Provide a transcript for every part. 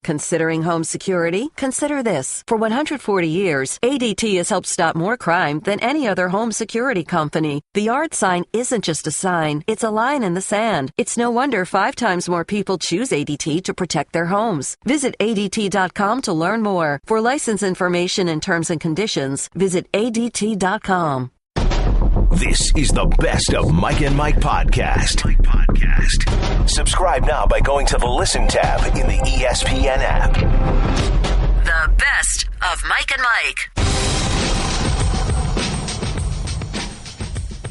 Considering home security? Consider this. For 140 years, ADT has helped stop more crime than any other home security company. The yard sign isn't just a sign, it's a line in the sand. It's no wonder 5 times more people choose ADT to protect their homes. Visit ADT.com to learn more. For license information and terms and conditions, visit ADT.com. This is the Best of Mike and Mike podcast. Subscribe now by going to the Listen tab in the ESPN app. The Best of Mike and Mike.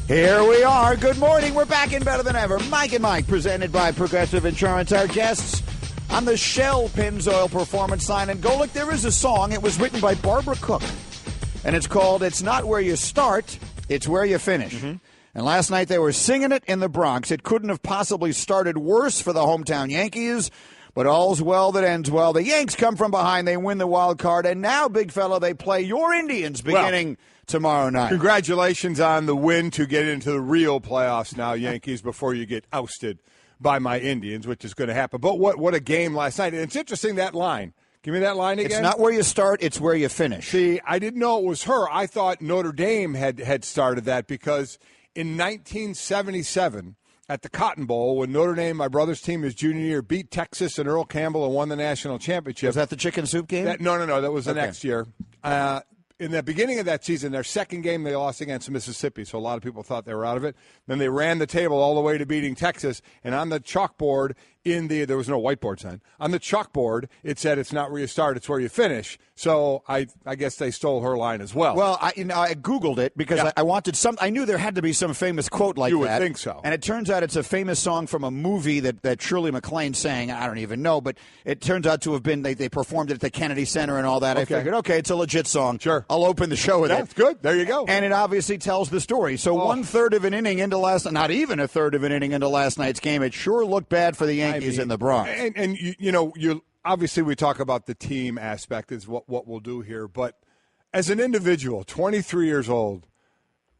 Here we are. Good morning. We're back in better than ever. Mike and Mike, presented by Progressive Insurance. Our guests on the Shell Pennzoil Performance Sign and Golic. There is a song. It was written by Barbara Cook, and it's called "It's Not Where You Start, It's Where You Finish." Mm-hmm. And last night they were singing it in the Bronx. It couldn't have possibly started worse for the hometown Yankees, but all's well that ends well. The Yanks come from behind. They win the wild card, and now, big fella, they play your Indians beginning tomorrow night. Congratulations on the win to get into the real playoffs now, Yankees, before you get ousted by my Indians, which is going to happen. But what a game last night. And it's interesting, that line. Give me that line again. It's not where you start, it's where you finish. See, I didn't know it was her. I thought Notre Dame had started that because in 1977 at the Cotton Bowl, when Notre Dame, my brother's team, his junior year, beat Texas and Earl Campbell and won the national championship. Was that the chicken soup game? No. That was the next year. In the beginning of that season, their second game, they lost against Mississippi, so a lot of people thought they were out of it. Then they ran the table all the way to beating Texas, and on the chalkboard, there was no whiteboard sign. On the chalkboard, it said, "It's not where you start, it's where you finish." So I guess they stole her line as well. Well, I Googled it because I wanted some. I knew there had to be some famous quote like that. You would think so. And it turns out it's a famous song from a movie that Shirley MacLaine sang. I don't even know, but it turns out to have been, they performed it at the Kennedy Center and all that. Okay. I figured, okay, it's a legit song. Sure. I'll open the show with it. That's good. There you go. And it obviously tells the story. So 1/3 of an inning into not even a third of an inning into last night's game, it sure looked bad for the Yankees in the Bronx. And you obviously we talk about the team aspect is what we'll do here, but as an individual, 23 years old,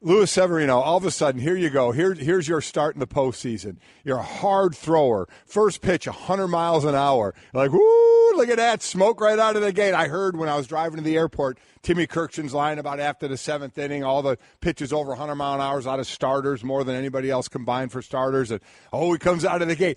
Luis Severino, all of a sudden, here you go. Here's your start in the postseason. You're a hard thrower. First pitch, 100 miles an hour. You're like, woo, look at that, smoke right out of the gate. I heard when I was driving to the airport, Timmy Kirchin's line about after the 7th inning, all the pitches over 100 mile an hour out of starters, more than anybody else combined for starters. And, he comes out of the gate.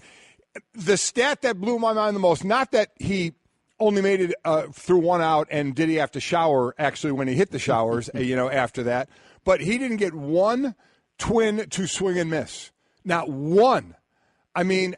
The stat that blew my mind the most, not that he only made it through one out and did he have to shower actually when he hit the showers, after that, but he didn't get one twin to swing and miss. Not one. I mean,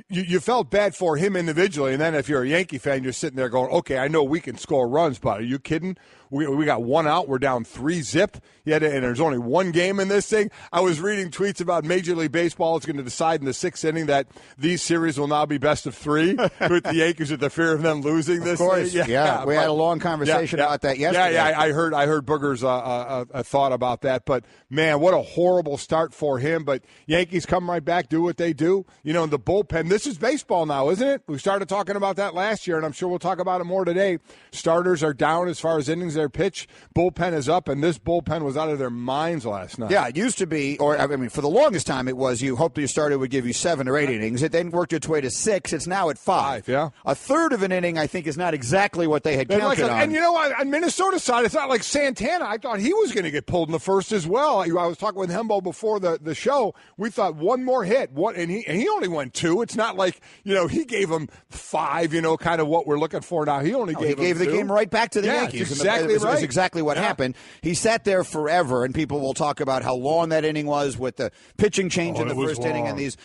you felt bad for him individually, and then if you're a Yankee fan, you're sitting there going, okay, I know we can score runs, but are you kidding? We got one out. We're down 3-0. And there's only one game in this thing. I was reading tweets about Major League Baseball. It's going to decide in the 6th inning that these series will now be best of 3 with the Yankees with the fear of them losing this. Of course, thing. Yeah. We had a long conversation about that yesterday. Yeah, I heard Booger's a thought about that. But, man, what a horrible start for him. But Yankees come right back, do what they do. In the bullpen. This is baseball now, isn't it? We started talking about that last year, and I'm sure we'll talk about it more today. Starters are down as far as innings their pitch. Bullpen is up, and this bullpen was out of their minds last night. Yeah, it used to be, for the longest time it was you hoped your starter would give you 7 or 8 innings. It then worked its way to 6. It's now at 5. Yeah. A third of an inning, I think, is not exactly what they had counted on. And on Minnesota's side, it's not like Santana. I thought he was going to get pulled in the first as well. I was talking with Hembo before the show. We thought one more hit, and he only went 2. It's not like he gave him 5. Kind of what we're looking for now. He only gave the game right back to the Yankees. Exactly right. That's exactly what happened. He sat there forever, and people will talk about how long that inning was with the pitching change in the first inning, and these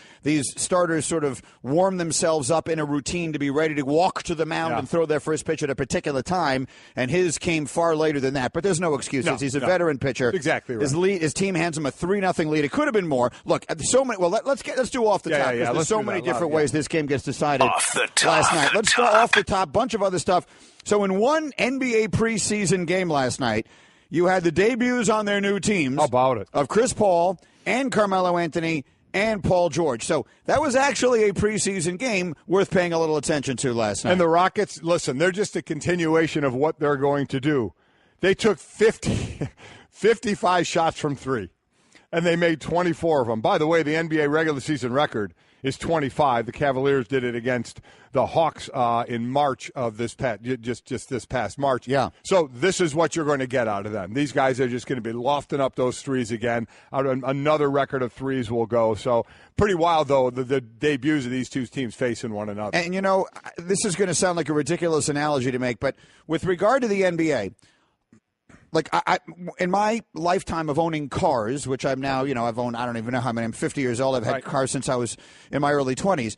starters sort of warm themselves up in a routine to be ready to walk to the mound and throw their first pitch at a particular time, and his came far later than that. But there's no excuses. He's a veteran pitcher. Exactly right. His team hands him a 3-0 lead. It could have been more. Look, so many. Well, let's do off the top. There's so many different ways this game gets decided. Off the top. Last night. Let's go off the top. Bunch of other stuff. So in one NBA preseason game last night, you had the debuts on their new teams. How about it? Of Chris Paul and Carmelo Anthony and Paul George. So that was actually a preseason game worth paying a little attention to last night. And the Rockets, listen, they're just a continuation of what they're going to do. They took 55 shots from 3, and they made 24 of them. By the way, the NBA regular season record is 25. The Cavaliers did it against the Hawks in March of this just this past March. Yeah. So this is what you're going to get out of them. These guys are just going to be lofting up those threes again. Another record of threes will go. So pretty wild, though, the debuts of these two teams facing one another. And, this is going to sound like a ridiculous analogy to make, but with regard to the NBA, like I in my lifetime of owning cars, which I'm now, I've owned, I don't even know how many, I'm 50 years old. I've had cars since I was in my early 20s.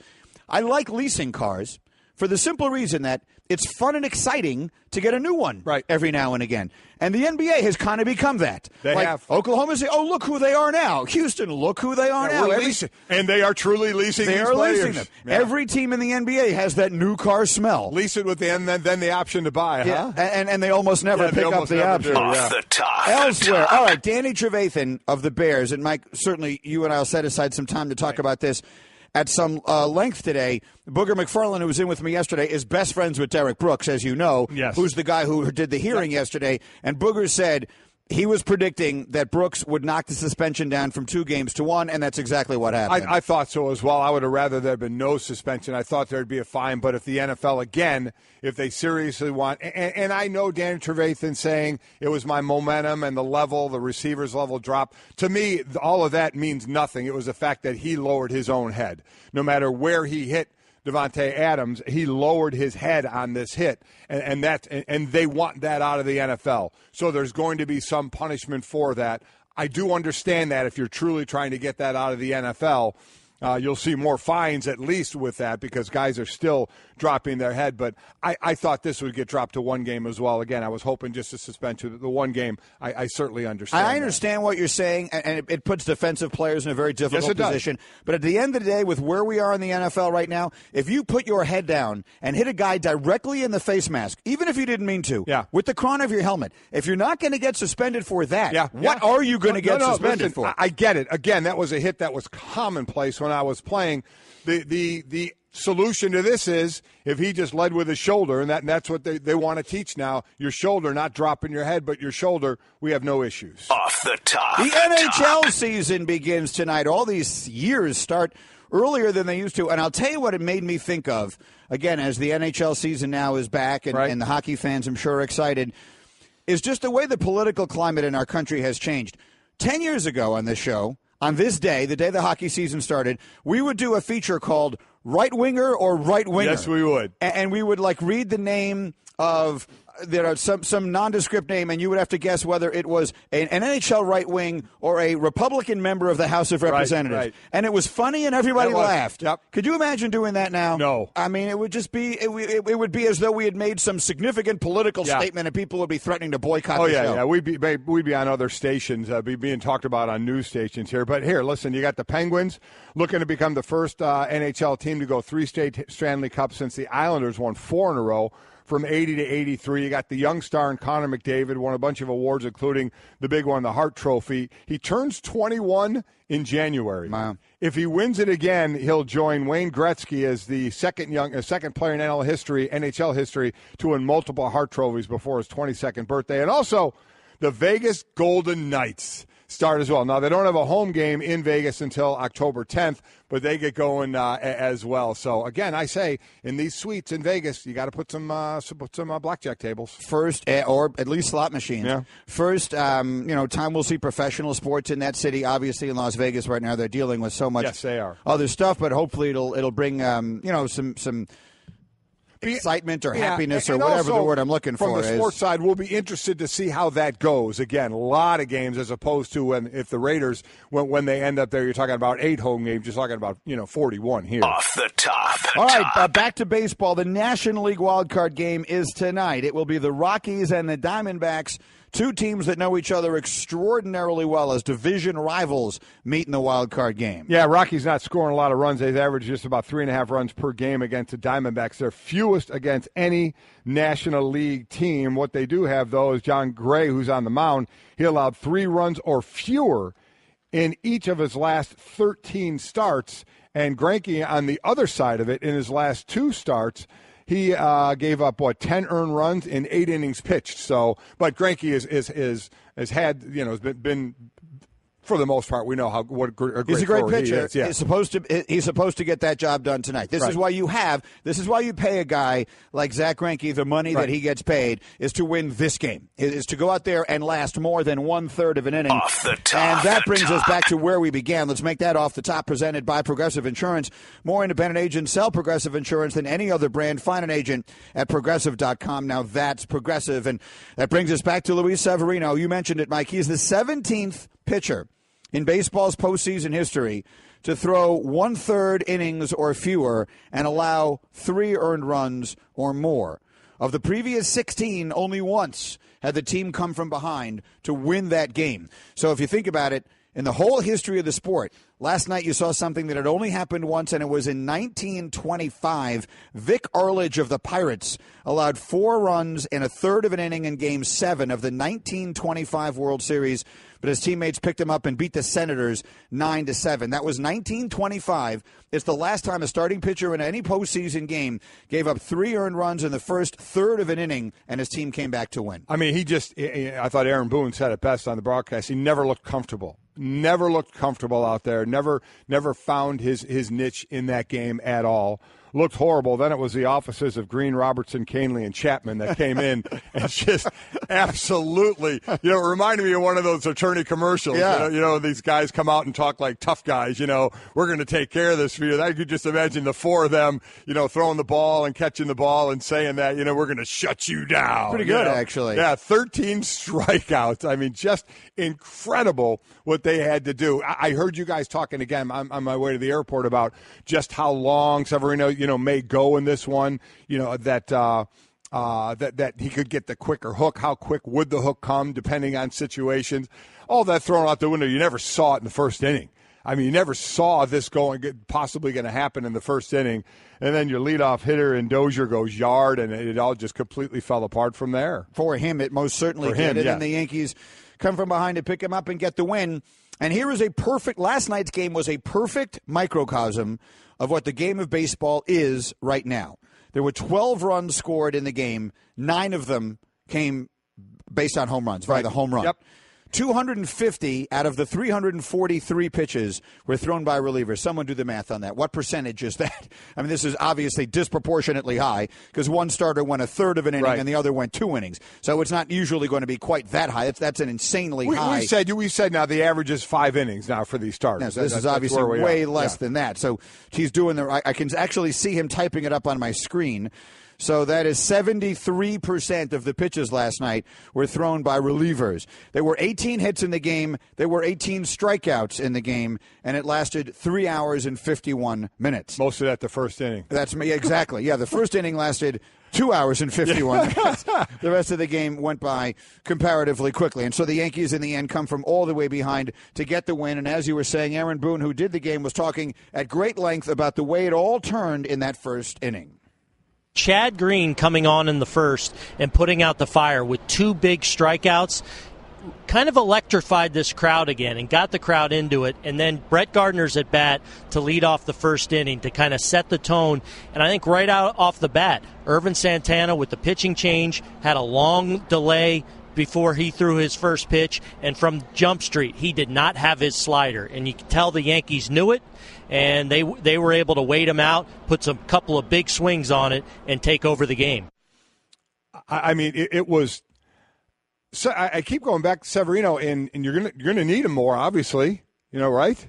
I like leasing cars for the simple reason that it's fun and exciting to get a new one every now and again. And the NBA has kind of become that. They have. Oklahoma say, oh, look who they are now. Houston, look who they are now. And they are truly leasing these players. They are leasing them. Yeah. Every team in the NBA has that new car smell. Lease it with then the option to buy, huh? And they almost never pick up the option. Off the top. Elsewhere. All right, Danny Trevathan of the Bears, and Mike, certainly you and I will set aside some time to talk about this at some length today. Booger McFarland, who was in with me yesterday, is best friends with Derek Brooks, as you know, who's the guy who did the hearing yesterday. And Booger said he was predicting that Brooks would knock the suspension down from 2 games to 1, and that's exactly what happened. I thought so as well. I would have rather there had been no suspension. I thought there would be a fine, but if the NFL, again, if they seriously want, and I know Danny Trevathan saying it was my momentum and the receivers level drop. To me, all of that means nothing. It was the fact that he lowered his own head. No matter where he hit Devontae Adams, he lowered his head on this hit, and they want that out of the NFL. So there's going to be some punishment for that. I do understand that if you're truly trying to get that out of the NFL, you'll see more fines at least with that because guys are still dropping their head. But I thought this would get dropped to 1 game as well. Again, I was hoping just to suspend to the 1 game. I certainly understand. I understand what you're saying, and it puts defensive players in a very difficult position. Does. But at the end of the day, with where we are in the NFL right now, if you put your head down and hit a guy directly in the face mask, even if you didn't mean to, with the crown of your helmet, if you're not going to get suspended for that, what are you going to get suspended for? I get it. Again, that was a hit that was commonplace when I was playing. The solution to this is if he just led with his shoulder, and that's what they want to teach now, your shoulder, not dropping your head, but your shoulder, we have no issues. Off the top. The NHL season begins tonight. All these years start earlier than they used to, and I'll tell you what it made me think of, again, as the NHL season now is back, and the hockey fans, I'm sure, are excited, is just the way the political climate in our country has changed. 10 years ago on this show, on this day, the day the hockey season started, we would do a feature called Right Winger or Right Winger. Yes, we would. And we would read the name of some nondescript name, and you would have to guess whether it was an NHL right wing or a Republican member of the House of Representatives. Right. And it was funny, and everybody laughed. Yep. Could you imagine doing that now? No. I mean, it would just be it would be as though we had made some significant political statement, and people would be threatening to boycott the show. Yeah, we'd be on other stations, being talked about on news stations here. But here, listen, you got the Penguins looking to become the first NHL team to go 3 straight Stanley Cups since the Islanders won 4 in a row. From 80 to 83, you got the young star in Connor McDavid, won a bunch of awards, including the big one, the Hart Trophy. He turns 21 in January. Wow. If he wins it again, he'll join Wayne Gretzky as the second player in NHL history to win multiple Hart Trophies before his 22nd birthday. And also, the Vegas Golden Knights start as well. Now, they don't have a home game in Vegas until October 10th, but they get going as well. So, again, I say, in these suites in Vegas, you got to put some blackjack tables. First, or at least slot machines. Yeah. First, time we'll see professional sports in that city. Obviously, in Las Vegas right now, they're dealing with so much other stuff, but hopefully it'll bring, some excitement or happiness or whatever the word I'm looking for is. From the sports side, we'll be interested to see how that goes. Again, a lot of games as opposed to if the Raiders, when they end up there, you're talking about 8 home games, you're talking about 41 here. Off the top. All right, back to baseball. The National League wildcard game is tonight. It will be the Rockies and the Diamondbacks, 2 teams that know each other extraordinarily well as division rivals meet in the wild card game. Yeah, Rockies not scoring a lot of runs. They've averaged just about 3.5 runs per game against the Diamondbacks. They're fewest against any National League team. What they do have, though, is John Gray, who's on the mound. He allowed 3 runs or fewer in each of his last 13 starts. And Greinke, on the other side of it, in his last 2 starts, he gave up 10 earned runs in 8 innings pitched. So, but Greinke has had has been for the most part, we know a great he's a great pitcher. He is, yeah. He's supposed to get that job done tonight. This is why you pay a guy like Zach Greinke the money that he gets paid is to win this game. It is to go out there and last more than 1/3 of an inning. Off the top. And that brings us back to where we began. Let's make that Off the Top, presented by Progressive Insurance. More independent agents sell Progressive Insurance than any other brand. Find an agent at Progressive.com. Now that's Progressive. And that brings us back to Luis Severino. You mentioned it, Mike. He's the 17th pitcher in baseball's postseason history to throw 1/3 innings or fewer and allow 3 earned runs or more. Of the previous 16, only once had the team come from behind to win that game. So if you think about it, in the whole history of the sport, last night you saw something that had only happened once, and it was in 1925. Vic Arledge of the Pirates allowed 4 runs in 1/3 of an inning in Game 7 of the 1925 World Series, but his teammates picked him up and beat the Senators 9-7. That was 1925. It's the last time a starting pitcher in any postseason game gave up 3 earned runs in the first 1/3 of an inning, and his team came back to win. I mean, I thought Aaron Boone said it best on the broadcast. He never looked comfortable. Never looked comfortable out there. Never found his niche in that game at all. Looked horrible. Then it was the offices of Green, Robertson, Canley, and Chapman that came in and just absolutely, it reminded me of one of those attorney commercials. Yeah. These guys come out and talk like tough guys. We're going to take care of this for you. I could just imagine the 4 of them, throwing the ball and catching the ball and saying that, we're going to shut you down. Pretty good, actually. Yeah, 13 strikeouts. I mean, just incredible what they had to do. I heard you guys talking again on my way to the airport about just how long Severino, may go in this one, that he could get the quicker hook. How quick would the hook come, depending on situations? All that thrown out the window. You never saw it in the first inning. I mean, you never saw this possibly going to happen in the first inning. And then your leadoff hitter and Dozier goes yard, and it all just completely fell apart from there. For him, it most certainly did. And then the Yankees come from behind to pick him up and get the win. And here is last night's game was a perfect microcosm of what the game of baseball is right now. There were 12 runs scored in the game. 9 of them came based on home runs, via the home run. Yep. 250 out of the 343 pitches were thrown by relievers. Someone do the math on that. What percentage is that? I mean, this is obviously disproportionately high because one starter went 1/3 of an inning and the other went 2 innings. So it's not usually going to be quite that high. That's an insanely high. We said now the average is 5 innings now for these starters. This is obviously way less than that. So he's doing I can actually see him typing it up on my screen. So that is 73% of the pitches last night were thrown by relievers. There were 18 hits in the game. There were 18 strikeouts in the game, and it lasted 3 hours and 51 minutes. Most of that the first inning. That's me, exactly. Yeah, the first inning lasted 2 hours and 51 minutes. The rest of the game went by comparatively quickly. And so the Yankees, in the end, come from all the way behind to get the win. And as you were saying, Aaron Boone, who did the game, was talking at great length about the way it all turned in that first inning. Chad Green coming on in the first and putting out the fire with 2 big strikeouts kind of electrified this crowd again and got the crowd into it. And then Brett Gardner's at bat to lead off the first inning to kind of set the tone. And I think right out off the bat, Irvin Santana with the pitching change had a long delay before he threw his first pitch. And from Jump Street, he did not have his slider. And you could tell the Yankees knew it. And they were able to wait him out, put some couple of big swings on it, and take over the game. I mean, it was. So I keep going back to Severino, and you're gonna need him more, obviously. Right?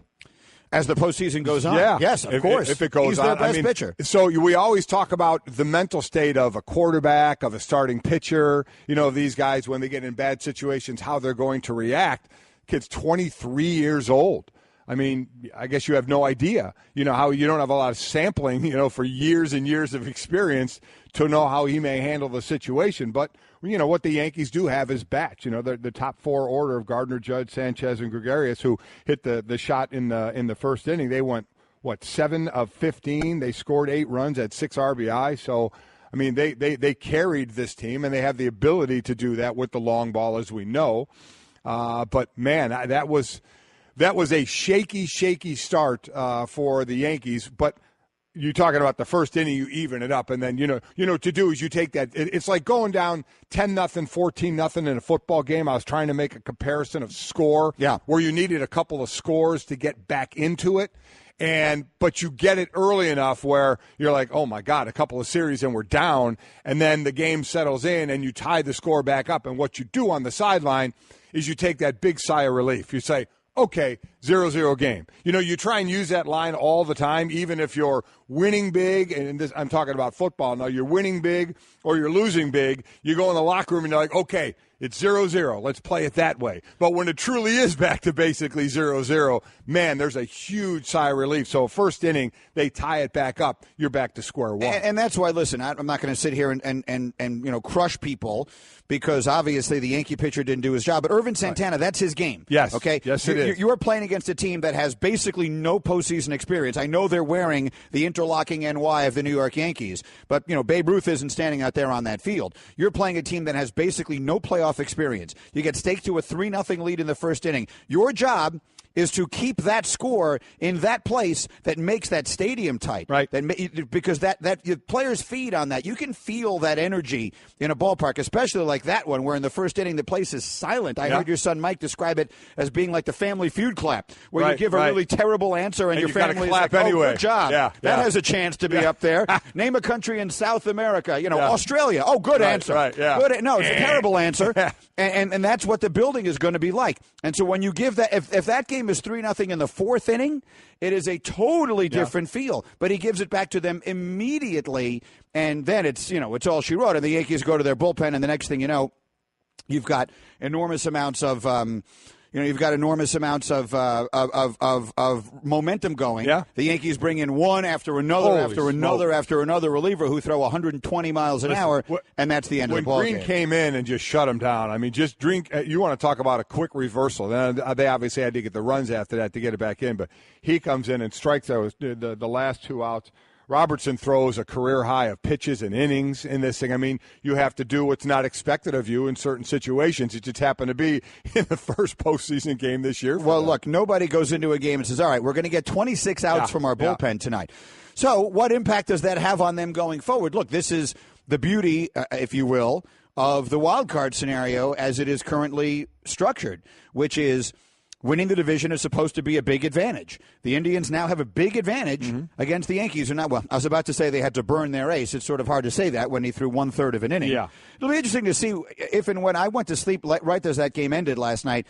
As the postseason goes on. Yeah. Yes, of course. If it goes He's on, their best pitcher. So we always talk about the mental state of a quarterback, of a starting pitcher. Of these guys when they get in bad situations, how they're going to react. Kid's 23 years old. I mean, I guess you have no idea, how you don't have a lot of sampling, for years and years of experience to know how he may handle the situation. But, what the Yankees do have is bats. The top 4 order of Gardner, Judge, Sanchez, and Gregorius, who hit the shot in the first inning. They went, 7 of 15. They scored 8 runs at 6 RBI. So, I mean, they carried this team, and they have the ability to do that with the long ball, as we know. But, man, that was a shaky start for the Yankees. But you're talking about the first inning, you even it up, and then you know what to do is you take that. It's like going down 10-0, 14-0 in a football game. I was trying to make a comparison of score, where you needed a couple of scores to get back into it, but you get it early enough where you're like, oh my God, a couple of series and we're down, and then the game settles in and you tie the score back up. And what you do on the sideline is you take that big sigh of relief. You say, okay, 0-0 game. You try and use that line all the time, even if you're winning big, and I'm talking about football now, you're winning big or you're losing big, you go in the locker room and you're like, okay, it's 0-0. Let's play it that way. But when it truly is back to basically 0-0, man, there's a huge sigh of relief. So first inning, they tie it back up. You're back to square one. And that's why, listen, I'm not going to sit here and crush people because obviously the Yankee pitcher didn't do his job. But Irvin Santana, that's his game. Yes. Okay. Yes, it is. You are playing against a team that has basically no postseason experience. I know they're wearing the interlocking NY of the New York Yankees, but Babe Ruth isn't standing out there on that field. You're playing a team that has basically no playoff experience. You get staked to a 3-0 lead in the first inning. Your job is to keep that score in that place that makes that stadium tight. Right. Because that players feed on that. You can feel that energy in a ballpark, especially like that one where in the first inning the place is silent. I heard your son Mike describe it as being like the Family Feud clap, where you give a really terrible answer and your family is like, anyway. Oh, good job. That has a chance to be up there. Name a country in South America. Australia. Oh, good answer. Right, yeah. Good. No, it's a terrible answer. And that's what the building is going to be like. And so when you give that, if that game is 3-0 in the fourth inning, it is a totally different feel. But he gives it back to them immediately, and then it's all she wrote. And the Yankees go to their bullpen, and the next thing you know, you've got enormous amounts of momentum going. Yeah. The Yankees bring in one after another after another reliever who throw 120 miles an hour, and that's the end of the ball game. When Green came in and just shut him down, I mean, just drink. You want to talk about a quick reversal. Then they obviously had to get the runs after that to get it back in, but he comes in and strikes those the last two outs. Robertson throws a career high of pitches and innings in this thing. I mean, you have to do what's not expected of you in certain situations. It just happened to be in the first postseason game this year. Well, look, nobody goes into a game and says, all right, we're going to get 26 outs from our bullpen tonight. So what impact does that have on them going forward? Look, this is the beauty, if you will, of the wild card scenario as it is currently structured, which is winning the division is supposed to be a big advantage. The Indians now have a big advantage against the Yankees. I was about to say they had to burn their ace. It's sort of hard to say that when he threw 1/3 of an inning. Yeah. It'll be interesting to see if and when I went to sleep right as that game ended last night,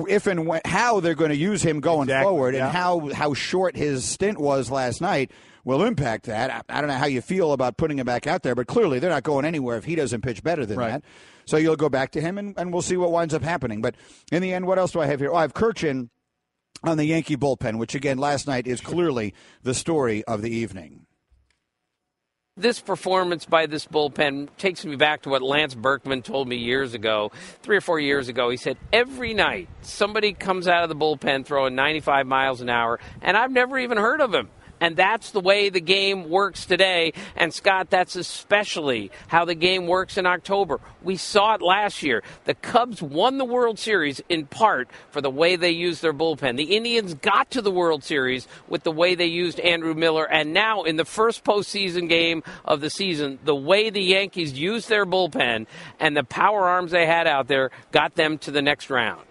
if and when, how they're going to use him going forward and how short his stint was last night will impact that. I don't know how you feel about putting him back out there, but clearly they're not going anywhere if he doesn't pitch better than that. So you'll go back to him, and we'll see what winds up happening. But in the end, what else do I have here? I have Kirchin on the Yankee bullpen, which, again, last night is clearly the story of the evening. This performance by this bullpen takes me back to what Lance Berkman told me years ago, 3 or 4 years ago. He said, every night somebody comes out of the bullpen throwing 95 miles an hour, and I've never even heard of him. And that's the way the game works today. And, Scott, that's especially how the game works in October. We saw it last year. The Cubs won the World Series in part for the way they used their bullpen. The Indians got to the World Series with the way they used Andrew Miller. And now in the first postseason game of the season, the way the Yankees used their bullpen and the power arms they had out there got them to the next round.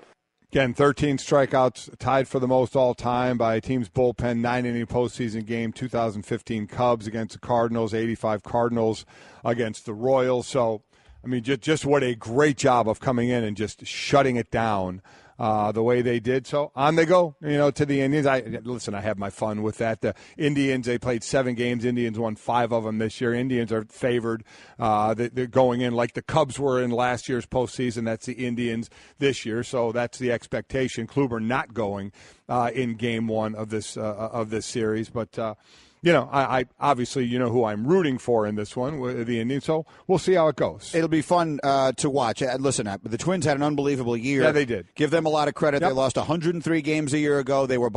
Again, 13 strikeouts, tied for the most all-time by a team's bullpen, 9-inning postseason game, 2015 Cubs against the Cardinals, 85 Cardinals against the Royals. So, I mean, just what a great job of coming in and just shutting it down the way they did. So on they go, to the Indians. I have my fun with that. The Indians, they played 7 games. Indians won 5 of them this year. Indians are favored. They're going in like the Cubs were in last year's postseason. That's the Indians this year. So that's the expectation. Kluber not going in game 1 of this series. But, I obviously, who I'm rooting for in this one, the Indians. So we'll see how it goes. It'll be fun to watch. Listen, the Twins had an unbelievable year. Yeah, they did. Give them a lot of credit. Yep. They lost 103 games a year ago. They were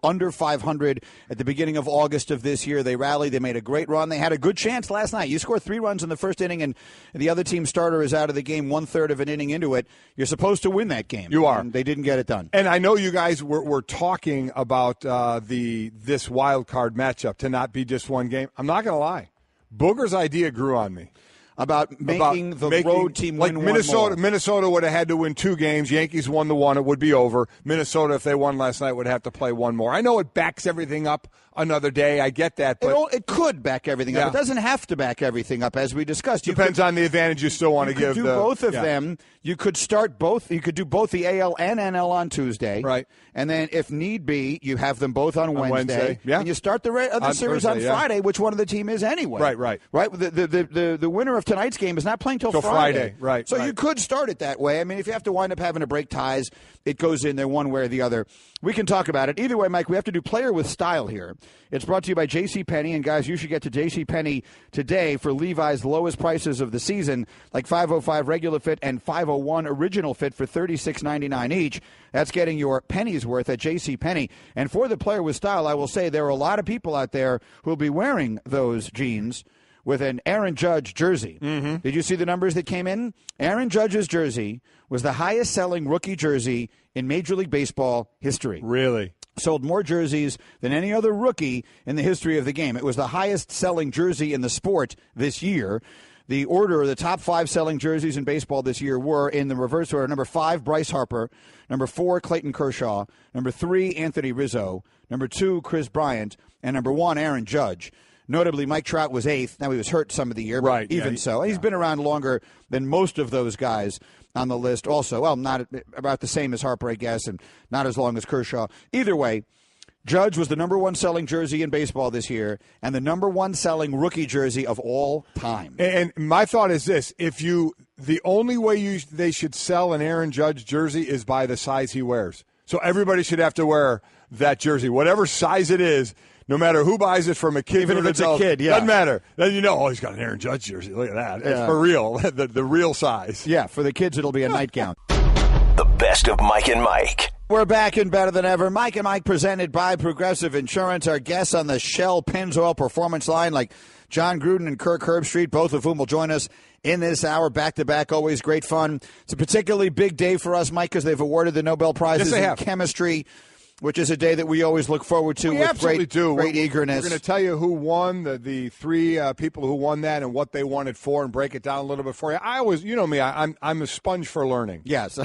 under 500 at the beginning of August of this year. They rallied. They made a great run. They had a good chance last night. You score 3 runs in the first inning, and the other team starter is out of the game 1/3 of an inning into it. You're supposed to win that game. You are. And they didn't get it done. And I know you guys were talking about this wild card matchup up to not be just one game. I'm not going to lie. Booger's idea grew on me. About making the road team win Minnesota. one more. Minnesota would have had to win 2 games. Yankees won the one. It would be over. Minnesota, if they won last night, would have to play one more. I know it backs everything up another day. I get that. But it could back everything up. It doesn't have to back everything up, as we discussed. Depends on the advantage you still want to give. You could do both of them. You could start both. You could do both the AL and NL on Tuesday. Right. And then, if need be, you have them both on Wednesday. Yeah. And you start the other series Thursday, on Friday, which one of the team is anyway. Right. The winner of tonight's game is not playing till Friday. Right. So you could start it that way. I mean, if you have to wind up having to break ties, it goes in there one way or the other. We can talk about it. Either way, Mike, we have to do player with style here. It's brought to you by JCPenney. And, guys, you should get to JCPenney today for Levi's lowest prices of the season, like 505 regular fit and 501 original fit for $36.99 each. That's getting your pennies worth at JCPenney. And for the player with style, I will say there are a lot of people out there who will be wearing those jeans with an Aaron Judge jersey. Mm-hmm. Did you see the numbers that came in? Aaron Judge's jersey was the highest-selling rookie jersey in Major League Baseball history. Really? Sold more jerseys than any other rookie in the history of the game. It was the highest-selling jersey in the sport this year. The order of the top 5 selling jerseys in baseball this year were in the reverse order. Number 5, Bryce Harper. Number 4, Clayton Kershaw. Number 3, Anthony Rizzo. Number 2, Chris Bryant. And number 1, Aaron Judge. Notably, Mike Trout was 8th. Now, he was hurt some of the year, but right, even so. And he's been around longer than most of those guys on the list also. Well, not about the same as Harper, I guess, and not as long as Kershaw. Either way, Judge was the number 1 selling jersey in baseball this year and the number 1 selling rookie jersey of all time. And my thought is this. The only way they should sell an Aaron Judge jersey is by the size he wears. So everybody should have to wear that jersey, whatever size it is. No matter who buys it, from a kid even to if an it's adult, a kid, doesn't matter. Then he's got an Aaron Judge jersey. Look at that. It's for real, the real size. Yeah, for the kids, it'll be a nightgown. The best of Mike and Mike. We're back and better than ever. Mike and Mike presented by Progressive Insurance. Our guests on the Shell Pennzoil Performance Line, like Jon Gruden and Kirk Herbstreit, both of whom will join us in this hour, back-to-back, always great fun. It's a particularly big day for us, Mike, because they've awarded the Nobel Prizes in chemistry, which is a day that we always look forward to with great eagerness. We're going to tell you who won, the 3 people who won that and what they won it for, and break it down a little bit for you. I always, you know me, I'm a sponge for learning. Yes.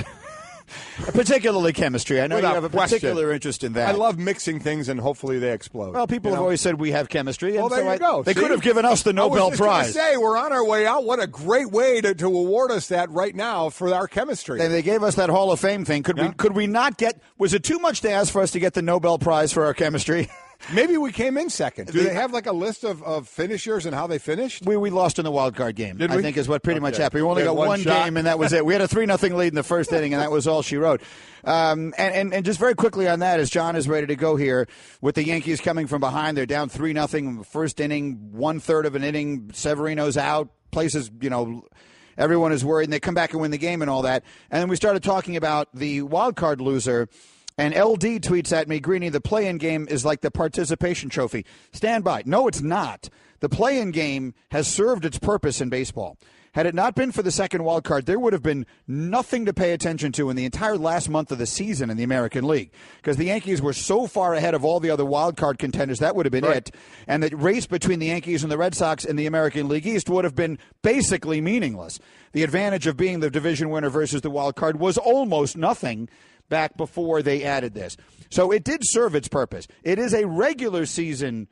Particularly chemistry. I know Without you have a particular interest in that. I love mixing things, and hopefully they explode. Well, people have always said we have chemistry. And there you go. They could have given us the Nobel Prize. I was just going to say, we're on our way out. What a great way to award us that right now for our chemistry. They gave us that Hall of Fame thing. Could we not get – was it too much to ask for us to get the Nobel Prize for our chemistry? Maybe we came in second. Do they have like a list of finishers and how they finished? We lost in the wild card game, Did we? I think is what pretty much happened. We only got one game, and that was it. We had a 3-0 lead in the first inning, and that was all she wrote. And just very quickly on that, as John is ready to go here, with the Yankees coming from behind, they're down 3-0, first inning, 1/3 of an inning, Severino's out, places, everyone is worried, and they come back and win the game and all that. And then we started talking about the wild card loser. And LD tweets at me, Greeny, the play-in game is like the participation trophy. Stand by. No, it's not. The play-in game has served its purpose in baseball. Had it not been for the second wild card, there would have been nothing to pay attention to in the entire last month of the season in the American League, because the Yankees were so far ahead of all the other wild card contenders. That would have been it. And the race between the Yankees and the Red Sox in the American League East would have been basically meaningless. The advantage of being the division winner versus the wild card was almost nothing back before they added this. So it did serve its purpose. It is a regular season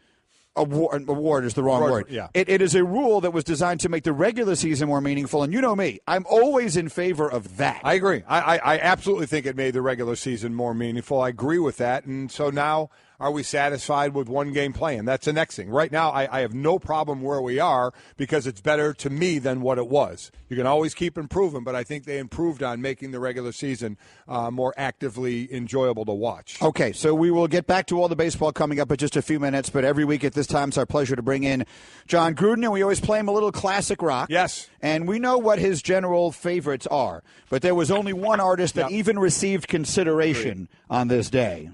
award is the wrong word. Yeah. It is a rule that was designed to make the regular season more meaningful, and you know me, I'm always in favor of that. I agree. I absolutely think it made the regular season more meaningful. I agree with that, and so now are we satisfied with one game playing? That's the next thing. Right now, I have no problem where we are because it's better to me than what it was. You can always keep improving, but I think they improved on making the regular season more actively enjoyable to watch. Okay, so we will get back to all the baseball coming up in just a few minutes, but every week at this time it's our pleasure to bring in Jon Gruden, and we always play him a little classic rock. Yes. And we know what his general favorites are, but there was only one artist that even received consideration on this day.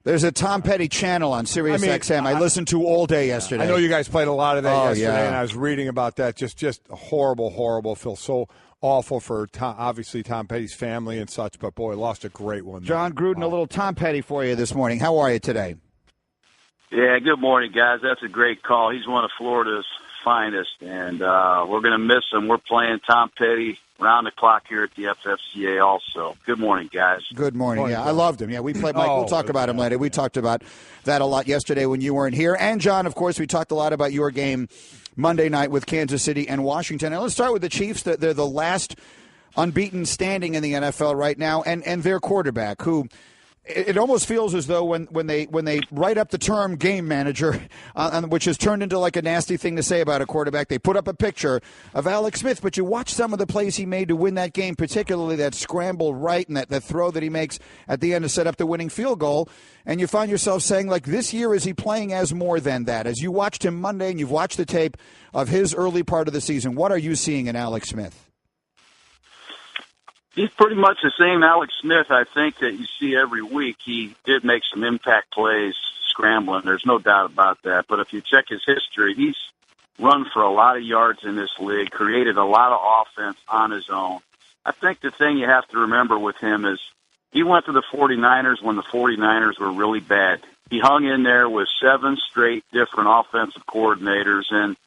There's a Tom Petty channel on Sirius XM I listened to all day yesterday. I know you guys played a lot of that yesterday, yeah. and I was reading about that. Just horrible, horrible. Feel so awful for obviously Tom Petty's family and such, but boy, lost a great one. Jon Gruden, a little Tom Petty for you this morning. How are you today? Yeah, good morning, guys. That's a great call. He's one of Florida's finest, and we're going to miss him. We're playing Tom Petty round the clock here at the FFCA also. Good morning, guys. Good morning. Yeah, I loved him. Yeah, we played Mike. We'll talk about him later. We talked about that a lot yesterday when you weren't here. And, John, of course, we talked a lot about your game Monday night with Kansas City and Washington. And let's start with the Chiefs. They're the last unbeaten standing in the NFL right now, and their quarterback, who – it almost feels as though when they write up the term game manager, which has turned into like a nasty thing to say about a quarterback, they put up a picture of Alex Smith. But you watch some of the plays he made to win that game, particularly that scramble right and that throw that he makes at the end to set up the winning field goal, and you find yourself saying, like, this year is he playing as more than that? As you watched him Monday and you've watched the tape of his early part of the season, what are you seeing in Alex Smith? He's pretty much the same Alex Smith, I think, that you see every week. He did make some impact plays scrambling. There's no doubt about that. But if you check his history, he's run for a lot of yards in this league, created a lot of offense on his own. I think the thing you have to remember with him is he went to the 49ers when the 49ers were really bad. He hung in there with 7 straight different offensive coordinators, and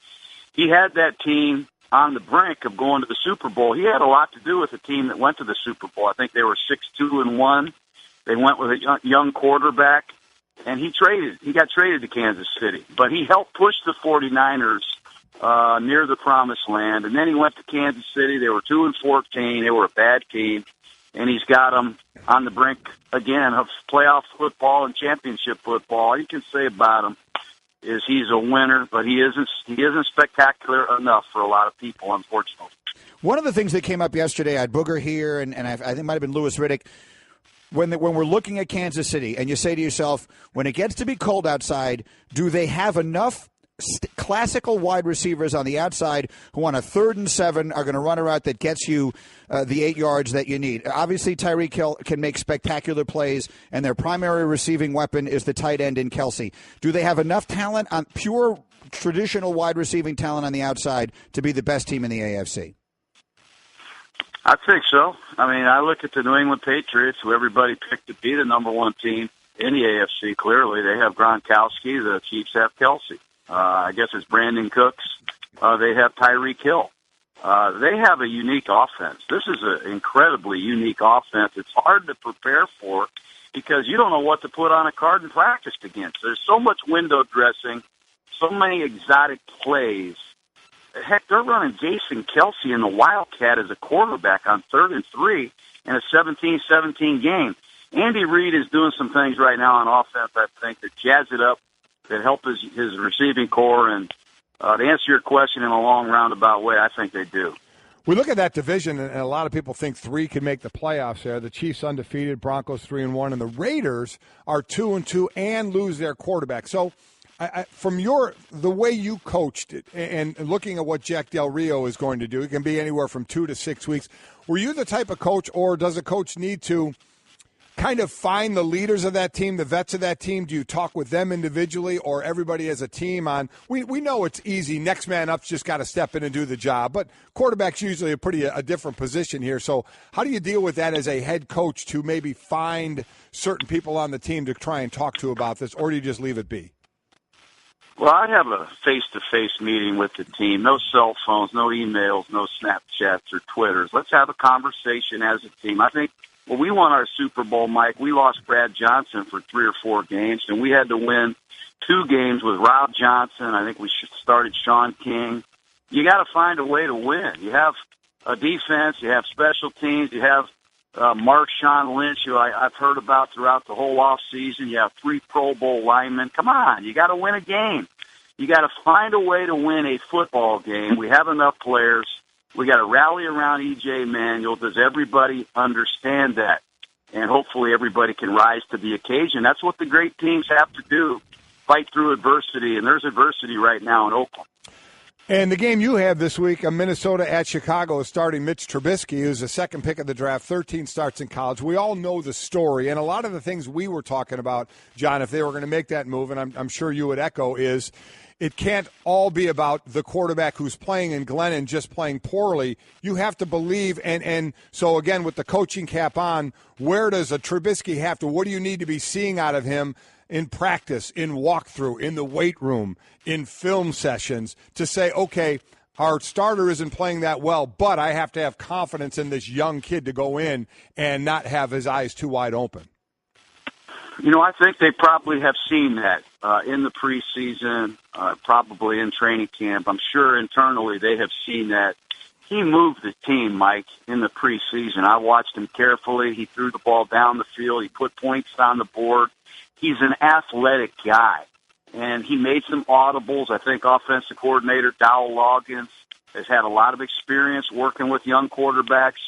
he had that team on the brink of going to the Super Bowl. He had a lot to do with the team that went to the Super Bowl. I think they were 6-2-1. They went with a young quarterback, and he got traded to Kansas City. But he helped push the 49ers near the promised land, and then he went to Kansas City. They were 2-14. They were a bad team, and he's got them on the brink again of playoff football and championship football. All you can say about him is he's a winner, but he isn't spectacular enough for a lot of people, unfortunately. One of the things that came up yesterday, I had Booger here, and I think it might have been Louis Riddick, when we're looking at Kansas City, and you say to yourself, when it gets to be cold outside, do they have enough classical wide receivers on the outside who on a 3rd and 7 are going to run a route that gets you the 8 yards that you need? Obviously, Tyreek Hill can make spectacular plays, and their primary receiving weapon is the tight end in Kelsey. Do they have enough talent, on pure traditional wide receiving talent on the outside, to be the best team in the AFC? I think so. I mean, I look at the New England Patriots, who everybody picked to be the number 1 team in the AFC. Clearly, they have Gronkowski. The Chiefs have Kelsey. I guess it's Brandon Cooks. They have Tyreek Hill. They have a unique offense. This is an incredibly unique offense. It's hard to prepare for because you don't know what to put on a card and practice against. There's so much window dressing, so many exotic plays. Heck, they're running Jason Kelsey in the Wildcat as a quarterback on 3rd and 3 in a 17-17 game. Andy Reid is doing some things right now on offense, I think, that jazz it up, that help his receiving core. And to answer your question in a long roundabout way, I think they do. We look at that division, and a lot of people think 3 can make the playoffs there. The Chiefs undefeated, Broncos 3-1, and the Raiders are 2-2 and lose their quarterback. So from the way you coached it and looking at what Jack Del Rio is going to do, it can be anywhere from 2 to 6 weeks. Were you the type of coach, or does a coach need to kind of find the leaders of that team, the vets of that team? Do you talk with them individually, or everybody as a team on? We know it's easy. Next man up's just got to step in and do the job. But quarterback's usually a different position here. So how do you deal with that as a head coach to maybe find certain people on the team to try and talk to about this, or do you just leave it be? Well, I have a face-to-face meeting with the team. No cell phones, no emails, no Snapchats or Twitters. Let's have a conversation as a team. I think when we won our Super Bowl, Mike, we lost Brad Johnson for 3 or 4 games, and we had to win 2 games with Rob Johnson. I think we started Sean King. You got to find a way to win. You have a defense, you have special teams, you have Marshawn Lynch, who I've heard about throughout the whole off season. You have 3 Pro Bowl linemen. Come on, you got to win a game. You got to find a way to win a football game. We have enough players. We got to rally around E.J. Manuel. Does everybody understand that? And hopefully everybody can rise to the occasion. That's what the great teams have to do, fight through adversity. And there's adversity right now in Oakland. And the game you have this week, Minnesota at Chicago, is starting Mitch Trubisky, who's the 2nd pick of the draft, 13 starts in college. We all know the story. And a lot of the things we were talking about, John, if they were going to make that move, and I'm sure you would echo, is it can't all be about the quarterback who's playing in Glennon just playing poorly. You have to believe, and so, again, with the coaching cap on, where does a Trubisky have to – what do you need to be seeing out of him in practice, in walkthrough, in the weight room, in film sessions to say, okay, our starter isn't playing that well, but I have to have confidence in this young kid to go in and not have his eyes too wide open? I think they probably have seen that in the preseason, probably in training camp. I'm sure internally they have seen that. He moved the team, Mike, in the preseason. I watched him carefully. He threw the ball down the field. He put points on the board. He's an athletic guy. And he made some audibles. I think offensive coordinator Dowell Loggins has had a lot of experience working with young quarterbacks.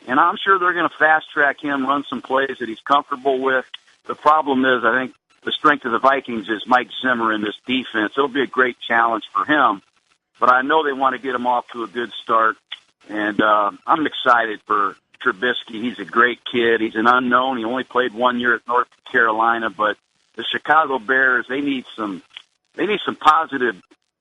And I'm sure they're going to fast-track him, run some plays that he's comfortable with. The problem is, I think the strength of the Vikings is Mike Zimmer in this defense. It'll be a great challenge for him. But I know they want to get him off to a good start. And I'm excited for Trubisky. He's a great kid. He's an unknown. He only played 1 year at North Carolina. But the Chicago Bears, they need some positive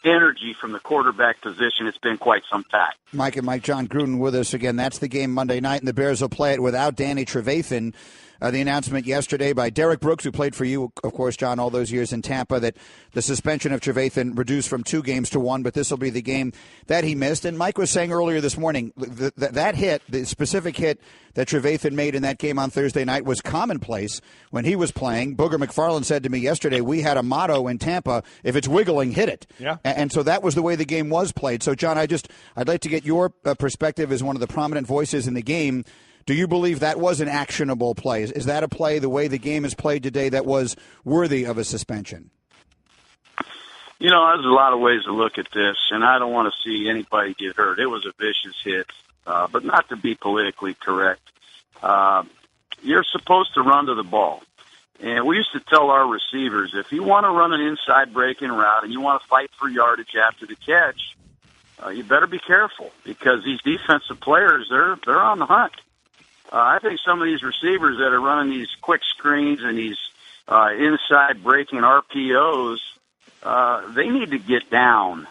energy from the quarterback position. It's been quite some time. Mike and Mike, Jon Gruden with us again. That's the game Monday night, and the Bears will play it without Danny Trevathan. The announcement yesterday by Derek Brooks, who played for you, of course, John, all those years in Tampa, that the suspension of Trevathan reduced from 2 games to 1, but this will be the game that he missed. And Mike was saying earlier this morning that hit, the specific hit that Trevathan made in that game on Thursday night was commonplace when he was playing. Booger McFarland said to me yesterday, we had a motto in Tampa, if it's wiggling, hit it. Yeah. And so that was the way the game was played. So, John, I'd like to get your perspective as one of the prominent voices in the game. Do you believe that was an actionable play? Is that a play, the way the game is played today, that was worthy of a suspension? There's a lot of ways to look at this, and I don't want to see anybody get hurt. It was a vicious hit, but not to be politically correct. You're supposed to run to the ball. And we used to tell our receivers, if you want to run an inside breaking route and you want to fight for yardage after the catch, you better be careful, because these defensive players, they're on the hunt. I think some of these receivers that are running these quick screens and these inside breaking RPOs, they need to get down.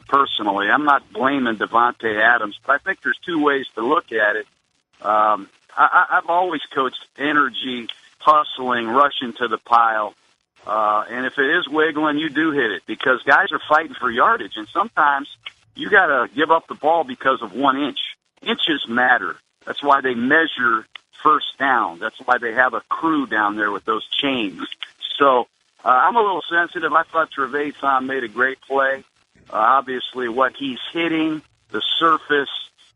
Personally, I'm not blaming Davante Adams, but I think there's 2 ways to look at it. I've always coached energy, hustling, rushing to the pile. And if it is wiggling, you do hit it, because guys are fighting for yardage. And sometimes you got to give up the ball because of 1 inch. Inches matter. That's why they measure first down. That's why they have a crew down there with those chains. So I'm a little sensitive. I thought Trevathan made a great play. Obviously, what he's hitting, the surface,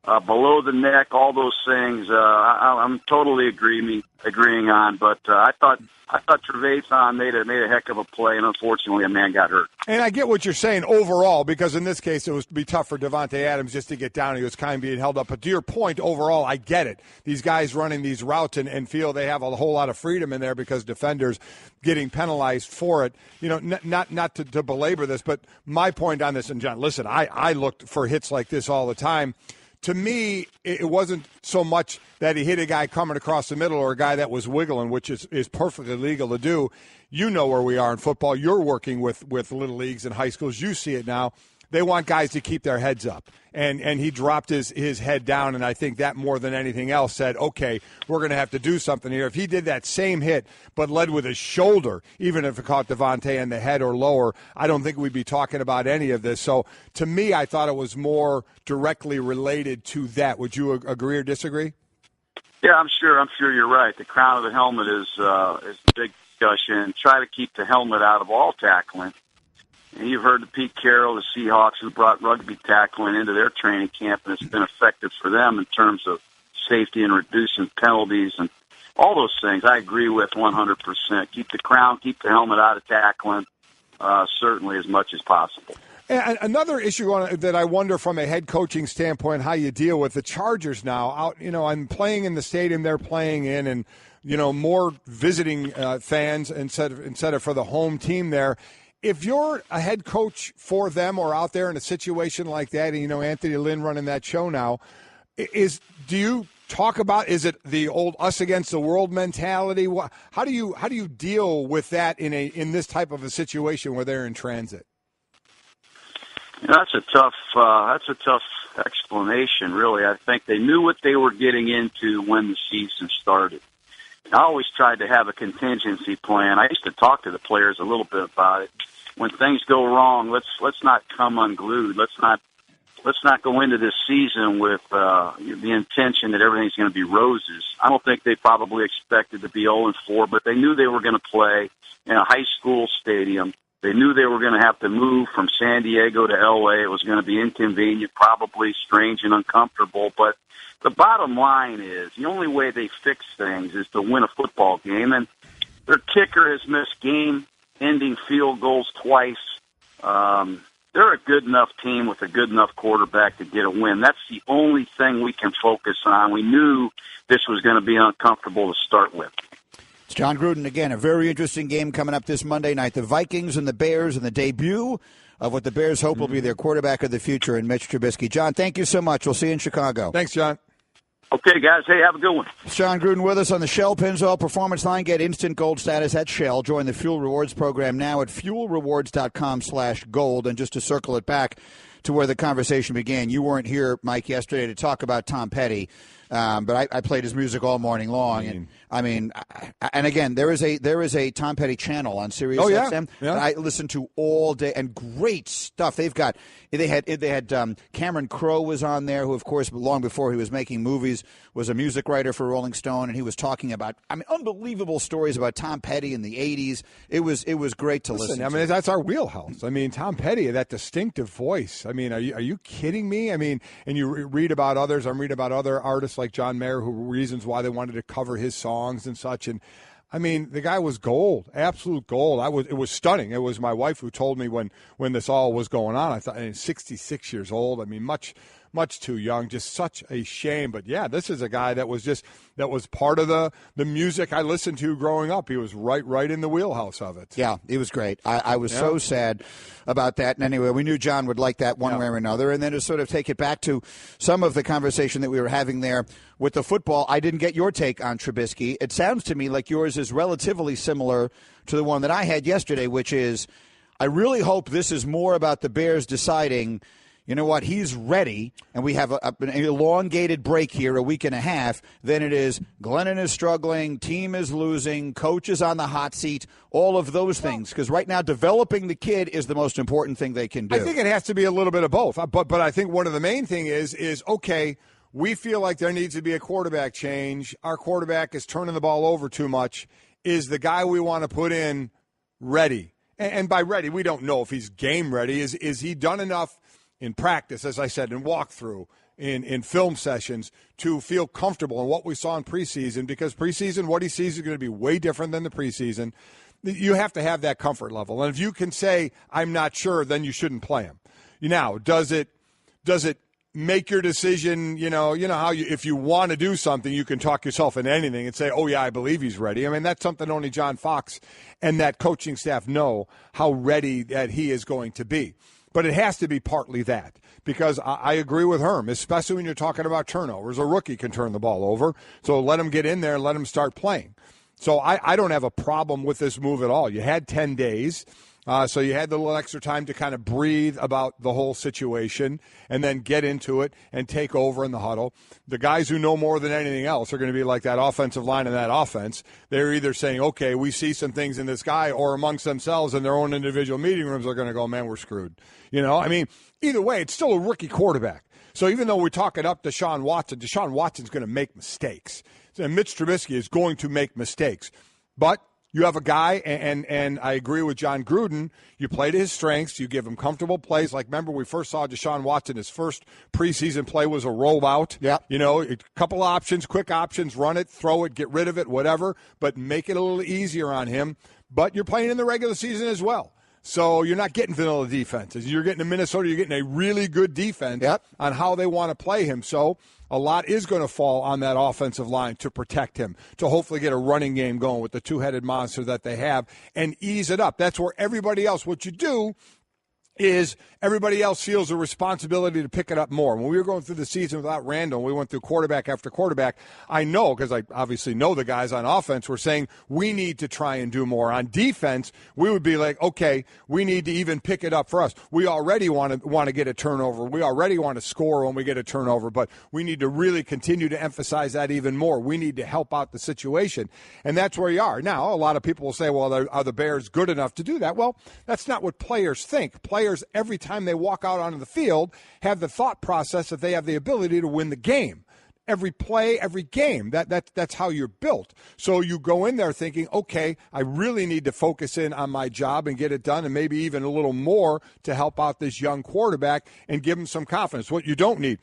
below the neck, all those things, I'm totally agreeing on. But I thought Trevathan made a heck of a play, and unfortunately, a man got hurt. And I get what you're saying overall, because in this case, it was be tough for Davante Adams just to get down. He was kind of being held up. But to your point, overall, I get it. These guys running these routes and feel they have a whole lot of freedom in there because defenders getting penalized for it. Not to belabor this, but my point on this, and John, listen, I looked for hits like this all the time. To me, it wasn't so much that he hit a guy coming across the middle or a guy that was wiggling, which is perfectly legal to do. You know where we are in football. You're working with little leagues and high schools. You see it now. They want guys to keep their heads up. And he dropped his head down, and I think that more than anything else said, okay, we're going to have to do something here. If he did that same hit but led with his shoulder, even if it caught Davante in the head or lower, I don't think we'd be talking about any of this. So to me, I thought it was more directly related to that. Would you agree or disagree? Yeah, I'm sure you're right. The crown of the helmet is the big discussion. Try to keep the helmet out of all tackling. And you've heard the Pete Carroll, the Seahawks, who brought rugby tackling into their training camp, and it's been effective for them in terms of safety and reducing penalties and all those things. I agree with 100%. Keep the crown, keep the helmet out of tackling, certainly as much as possible. And another issue that I wonder from a head coaching standpoint how you deal with the Chargers now. I'm playing in the stadium they're playing in, and more visiting fans instead of for the home team there. If you're a head coach for them or out there in a situation like that, and Anthony Lynn running that show now, do you talk about, is it the old us against the world mentality? How do you deal with that in this type of a situation where they're in transit? That's a tough explanation, really. I think they knew what they were getting into when the season started. I always tried to have a contingency plan. I used to talk to the players a little bit about it. When things go wrong, let's not come unglued. Let's not go into this season with the intention that everything's going to be roses. I don't think they probably expected to be 0-4, but they knew they were going to play in a high school stadium. They knew they were going to have to move from San Diego to L.A. It was going to be inconvenient, probably strange and uncomfortable. But the bottom line is the only way they fix things is to win a football game. And their kicker has missed game-ending field goals twice. They're a good enough team with a good enough quarterback to get a win. That's the only thing we can focus on. We knew this was going to be uncomfortable to start with. It's Jon Gruden again. A very interesting game coming up this Monday night. The Vikings and the Bears and the debut of what the Bears hope will be their quarterback of the future in Mitch Trubisky. John, thank you so much. We'll see you in Chicago. Thanks, John. Okay, guys. Hey, have a good one. Jon Gruden with us on the Shell Pennzoil Performance Line. Get instant gold status at Shell. Join the Fuel Rewards program now at fuelrewards.com/gold. And just to circle it back to where the conversation began, you weren't here, Mike, yesterday to talk about Tom Petty. But I played his music all morning long, and again, there is a Tom Petty channel on Sirius XM that I listen to all day, and great stuff. They had Cameron Crowe was on there, who of course long before he was making movies was a music writer for Rolling Stone, and he was talking about unbelievable stories about Tom Petty in the '80s. It was great to listen. I mean, that's our wheelhouse. I mean, Tom Petty, that distinctive voice. I mean, are you kidding me? I mean, and you read about others. I'm reading about other artists like John Mayer, who reasons why they wanted to cover his songs and such. And I mean, the guy was gold, absolute gold. It was stunning. It was my wife who told me when this all was going on. I thought, 66 years old. I mean, much too young. Just such a shame. But yeah, this is a guy that was part of the music I listened to growing up. He was right in the wheelhouse of it. Yeah, he was great. I was so sad about that. And anyway, we knew John would like that one way or another. And then to sort of take it back to some of the conversation that we were having there with the football, I didn't get your take on Trubisky. It sounds to me like yours is relatively similar to the one that I had yesterday, which is I really hope this is more about the Bears deciding, you know what, he's ready, and we have an elongated break here, a week and a half, than it is Glennon is struggling, team is losing, coach is on the hot seat, all of those things. Because right now, developing the kid is the most important thing they can do. I think it has to be a little bit of both. But I think one of the main thing is okay, we feel like there needs to be a quarterback change. Our quarterback is turning the ball over too much. Is the guy we want to put in ready? And by ready, we don't know if he's game ready. Is he done enough in practice, as I said, in walkthrough, in film sessions, to feel comfortable in what we saw in preseason? Because preseason, what he sees is going to be way different than the preseason. You have to have that comfort level. And if you can say, I'm not sure, then you shouldn't play him. Now, does it make your decision, you know how if you want to do something, you can talk yourself into anything and say, oh, yeah, I believe he's ready. I mean, that's something only John Fox and that coaching staff know, how ready that he is going to be. But it has to be partly that, because I agree with Herm, especially when you're talking about turnovers. A rookie can turn the ball over, so let him get in there and let him start playing. So I don't have a problem with this move at all. You had 10 days, so you had the little extra time to kind of breathe about the whole situation and then get into it and take over in the huddle. The guys who know more than anything else are going to be like that offensive line and that offense. They're either saying, okay, we see some things in this guy, or amongst themselves in their own individual meeting rooms are going to go, man, we're screwed. I mean, either way, it's still a rookie quarterback. So even though we're talking up Deshaun Watson's going to make mistakes. And Mitch Trubisky is going to make mistakes. But you have a guy, and I agree with Jon Gruden, you play to his strengths, you give him comfortable plays. Like, remember, we first saw Deshaun Watson, his first preseason play was a rollout. Yeah. A couple options, quick options, run it, throw it, get rid of it, whatever, but make it a little easier on him. But you're playing in the regular season as well. So you're not getting vanilla defenses. You're getting in Minnesota, you're getting a really good defense on how they want to play him. So a lot is going to fall on that offensive line to protect him, to hopefully get a running game going with the two-headed monster that they have and ease it up. That's where everybody else, what you do is everybody else feels a responsibility to pick it up more. When we were going through the season without Randall, we went through quarterback after quarterback. I know, because I obviously know the guys on offense, were saying we need to try and do more. On defense, we would be like, okay, we need to even pick it up for us. We already want to get a turnover. We already want to score when we get a turnover, but we need to really continue to emphasize that even more. We need to help out the situation, and that's where you are. Now, a lot of people will say, well, are the Bears good enough to do that? Well, that's not what players think. Players, every time they walk out onto the field, have the thought process that they have the ability to win the game. Every play, every game, that's how you're built. So you go in there thinking, okay, I really need to focus in on my job and get it done, and maybe even a little more to help out this young quarterback and give him some confidence. What you don't need,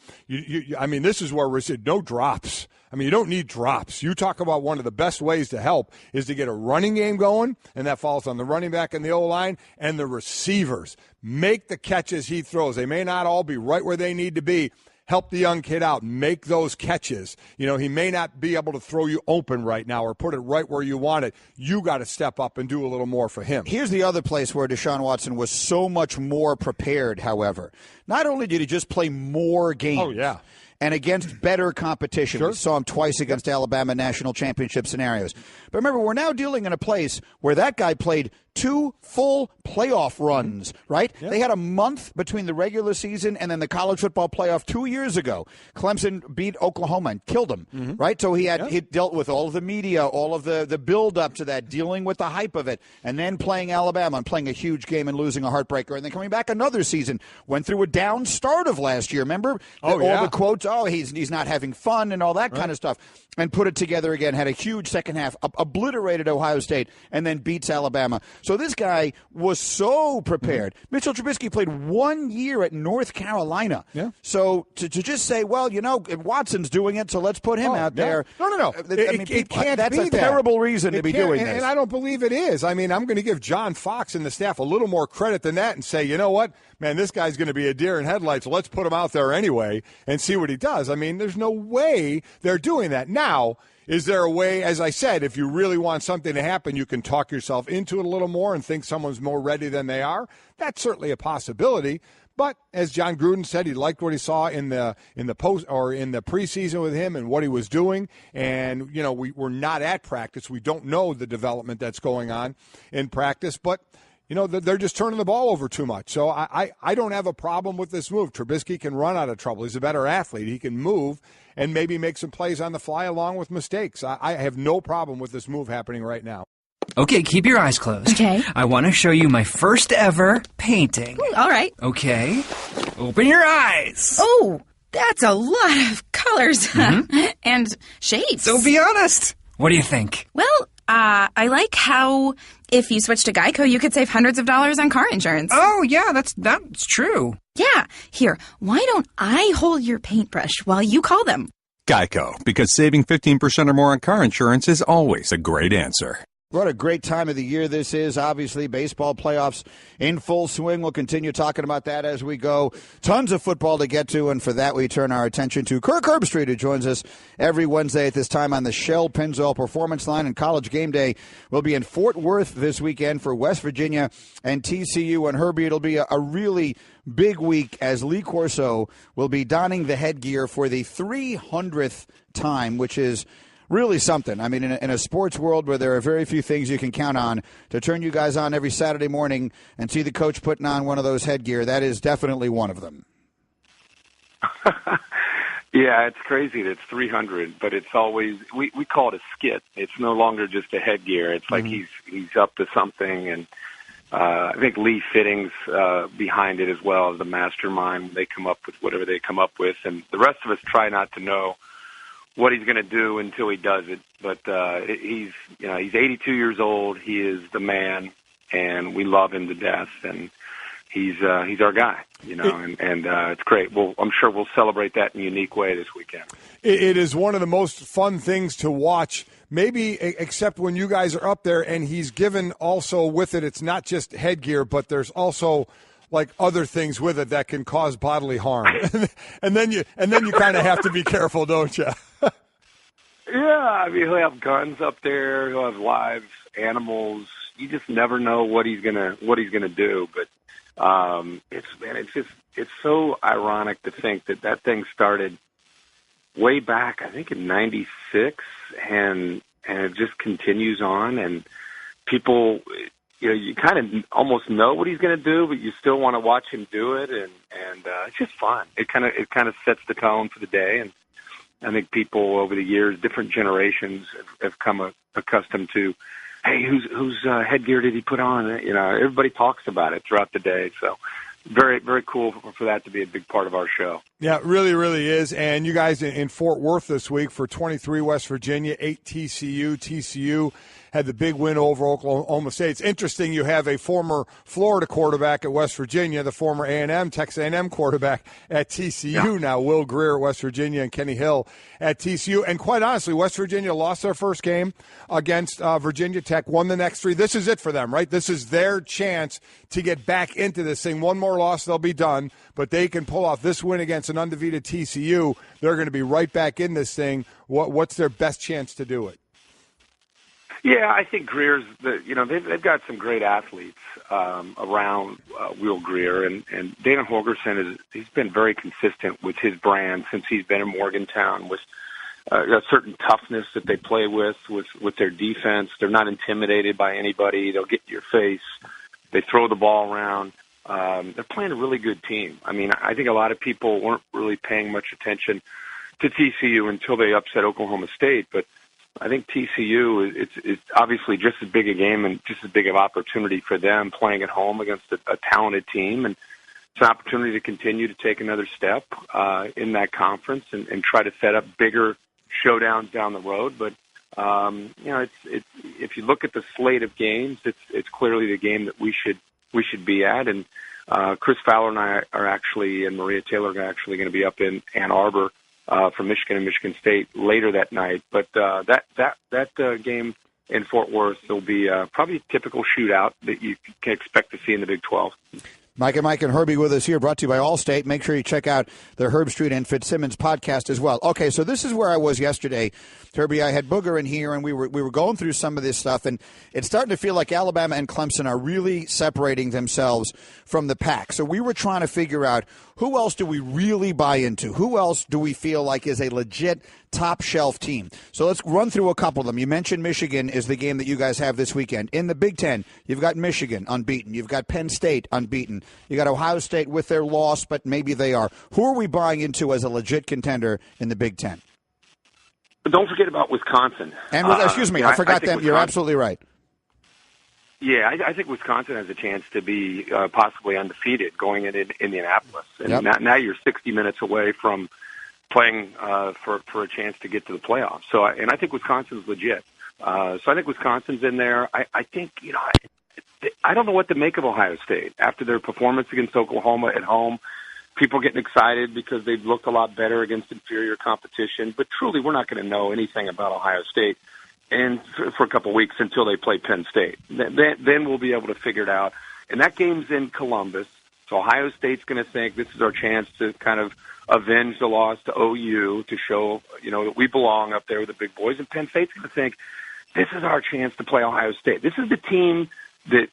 I mean, this is where we're saying no drops. I mean, you don't need drops. You talk about one of the best ways to help is to get a running game going, and that falls on the running back and the O-line and the receivers. Make the catches he throws. They may not all be right where they need to be. Help the young kid out. Make those catches. You know, he may not be able to throw you open right now or put it right where you want it. You got to step up and do a little more for him. Here's the other place where Deshaun Watson was so much more prepared, however. Not only did he just play more games. Oh, yeah. And against better competition. Sure. We saw him twice against Alabama national championship scenarios. But remember, we're now dealing in a place where that guy played 2 full playoff runs, right? Yeah. They had a month between the regular season and then the college football playoff 2 years ago. Clemson beat Oklahoma and killed them, right? So he dealt with all of the media, all of the build-up to that, dealing with the hype of it, and then playing Alabama and playing a huge game and losing a heartbreaker, and then coming back another season. Went through a down start of last year, remember? All the quotes, he's not having fun and all that kind of stuff, and put it together again, had a huge second half, obliterated Ohio State, and then beats Alabama. So this guy was so prepared. Mitchell Trubisky played 1 year at North Carolina. Yeah. So to just say, well, you know, Watson's doing it, so let's put him out there. No. It can't that's be a terrible reason to be doing this. And I don't believe it is. I mean, I'm going to give John Fox and the staff a little more credit than that and say, you know what? Man, this guy's going to be a deer in headlights. Let's put him out there anyway and see what he does. I mean, there's no way they're doing that. Now, is there a way, as I said, if you really want something to happen, you can talk yourself into it a little more and think someone's more ready than they are? That's certainly a possibility. But as Jon Gruden said, he liked what he saw in the post or in the preseason with him and what he was doing. And, you know, we're not at practice. We don't know the development that's going on in practice. But, you know, they're just turning the ball over too much. So I don't have a problem with this move. Trubisky can run out of trouble. He's a better athlete. He can move and maybe make some plays on the fly along with mistakes. I have no problem with this move happening right now. Okay, keep your eyes closed. Okay. I want to show you my first ever painting. Ooh, all right. Okay. Open your eyes. Oh, that's a lot of colors and shapes. So be honest. What do you think? Well, I like how if you switch to Geico, you could save hundreds of dollars on car insurance. Oh, yeah, that's true. Yeah. Here, why don't I hold your paintbrush while you call them? Geico, because saving 15% or more on car insurance is always a great answer. What a great time of the year this is. Obviously, baseball playoffs in full swing. We'll continue talking about that as we go. Tons of football to get to, and for that we turn our attention to Kirk Herbstreit, who joins us every Wednesday at this time on the Shell Pennzoil Performance Line. And College Game Day will be in Fort Worth this weekend for West Virginia and TCU. And Herbie, it'll be a really big week as Lee Corso will be donning the headgear for the 300th time, which is really something. I mean, in a sports world where there are very few things you can count on, to turn you guys on every Saturday morning and see the coach putting on one of those headgear, that is definitely one of them. Yeah, it's crazy that it's 300, but it's always, we call it a skit. It's no longer just a headgear. It's like he's up to something, and I think Lee Fitting's behind it as well as the mastermind. They come up with whatever they come up with, and the rest of us try not to know what he's going to do until he does it. But he's 82 years old. He is the man, and we love him to death. And he's our guy, you know, and it's great. Well, I'm sure we'll celebrate that in a unique way this weekend. It is one of the most fun things to watch, maybe except when you guys are up there, and he's given also with it. It's not just headgear, but there's also like other things with it that can cause bodily harm. and then you kind of have to be careful, don't you? Yeah, I mean, he'll have guns up there. He'll have live animals. You just never know what he's gonna do. But It's so ironic to think that thing started way back, I think in '96, and it just continues on. And people, you kind of almost know what he's going to do, but you still want to watch him do it, and it's just fun. It kind of sets the tone for the day, and I think people over the years, different generations, have come accustomed to, hey, whose headgear did he put on? Everybody talks about it throughout the day, so. Very, very cool for that to be a big part of our show. Yeah, it really, really is. And you guys in Fort Worth this week for 23 West Virginia, 8 TCU. TCU had the big win over Oklahoma State. It's interesting you have a former Florida quarterback at West Virginia, the former A&M, Texas A&M quarterback at TCU now, Will Greer at West Virginia and Kenny Hill at TCU. And quite honestly, West Virginia lost their first game against Virginia Tech, won the next 3. This is it for them, right? This is their chance to get back into this thing. One more loss, they'll be done. But they can pull off this win against an undefeated TCU. They're going to be right back in this thing. What's their best chance to do it? Yeah, I think Greer's they've got some great athletes around Will Greer, and Dana Holgorsen he's been very consistent with his brand since he's been in Morgantown, with a certain toughness that they play with their defense. They're not intimidated by anybody. They'll get in your face. They throw the ball around. They're playing a really good team. I mean, I think a lot of people weren't really paying much attention to TCU until they upset Oklahoma State, but I think TCU it's obviously just as big a game and just as big of opportunity for them playing at home against a talented team, and it's an opportunity to continue to take another step in that conference and try to set up bigger showdowns down the road. But it's if you look at the slate of games, it's clearly the game that we should be at. And Chris Fowler and I are actually, and Maria Taylor are actually going to be up in Ann Arbor for Michigan and Michigan State later that night. But that game in Fort Worth will be probably a typical shootout that you can expect to see in the Big 12. Mike and Herbie with us here, brought to you by Allstate. Make sure you check out the Herbstreit and Fitzsimmons podcast as well. Okay, so this is where I was yesterday. Herbie, I had Booger in here, and we were going through some of this stuff, and it's starting to feel like Alabama and Clemson are really separating themselves from the pack. So we were trying to figure out who else do we really buy into? Who else do we feel like is a legit top-shelf team? So let's run through a couple of them. You mentioned Michigan is the game that you guys have this weekend. In the Big Ten, you've got Michigan unbeaten. You've got Penn State unbeaten. You got Ohio State with their loss, but maybe they are. Who are we buying into as a legit contender in the Big Ten? But don't forget about Wisconsin. And excuse me, I forgot them. You're absolutely right. Yeah, I think Wisconsin has a chance to be possibly undefeated going into Indianapolis. And now you're 60 minutes away from playing for a chance to get to the playoffs. So, and I think Wisconsin's legit. So I think Wisconsin's in there. I think, I don't know what to make of Ohio State after their performance against Oklahoma at home. People getting excited because they've looked a lot better against inferior competition. But truly, we're not going to know anything about Ohio State and for a couple of weeks until they play Penn State. Then we'll be able to figure it out. And that game's in Columbus, so Ohio State's going to think this is our chance to kind of avenge the loss to OU, to show, that we belong up there with the big boys. And Penn State's going to think this is our chance to play Ohio State. This is the team that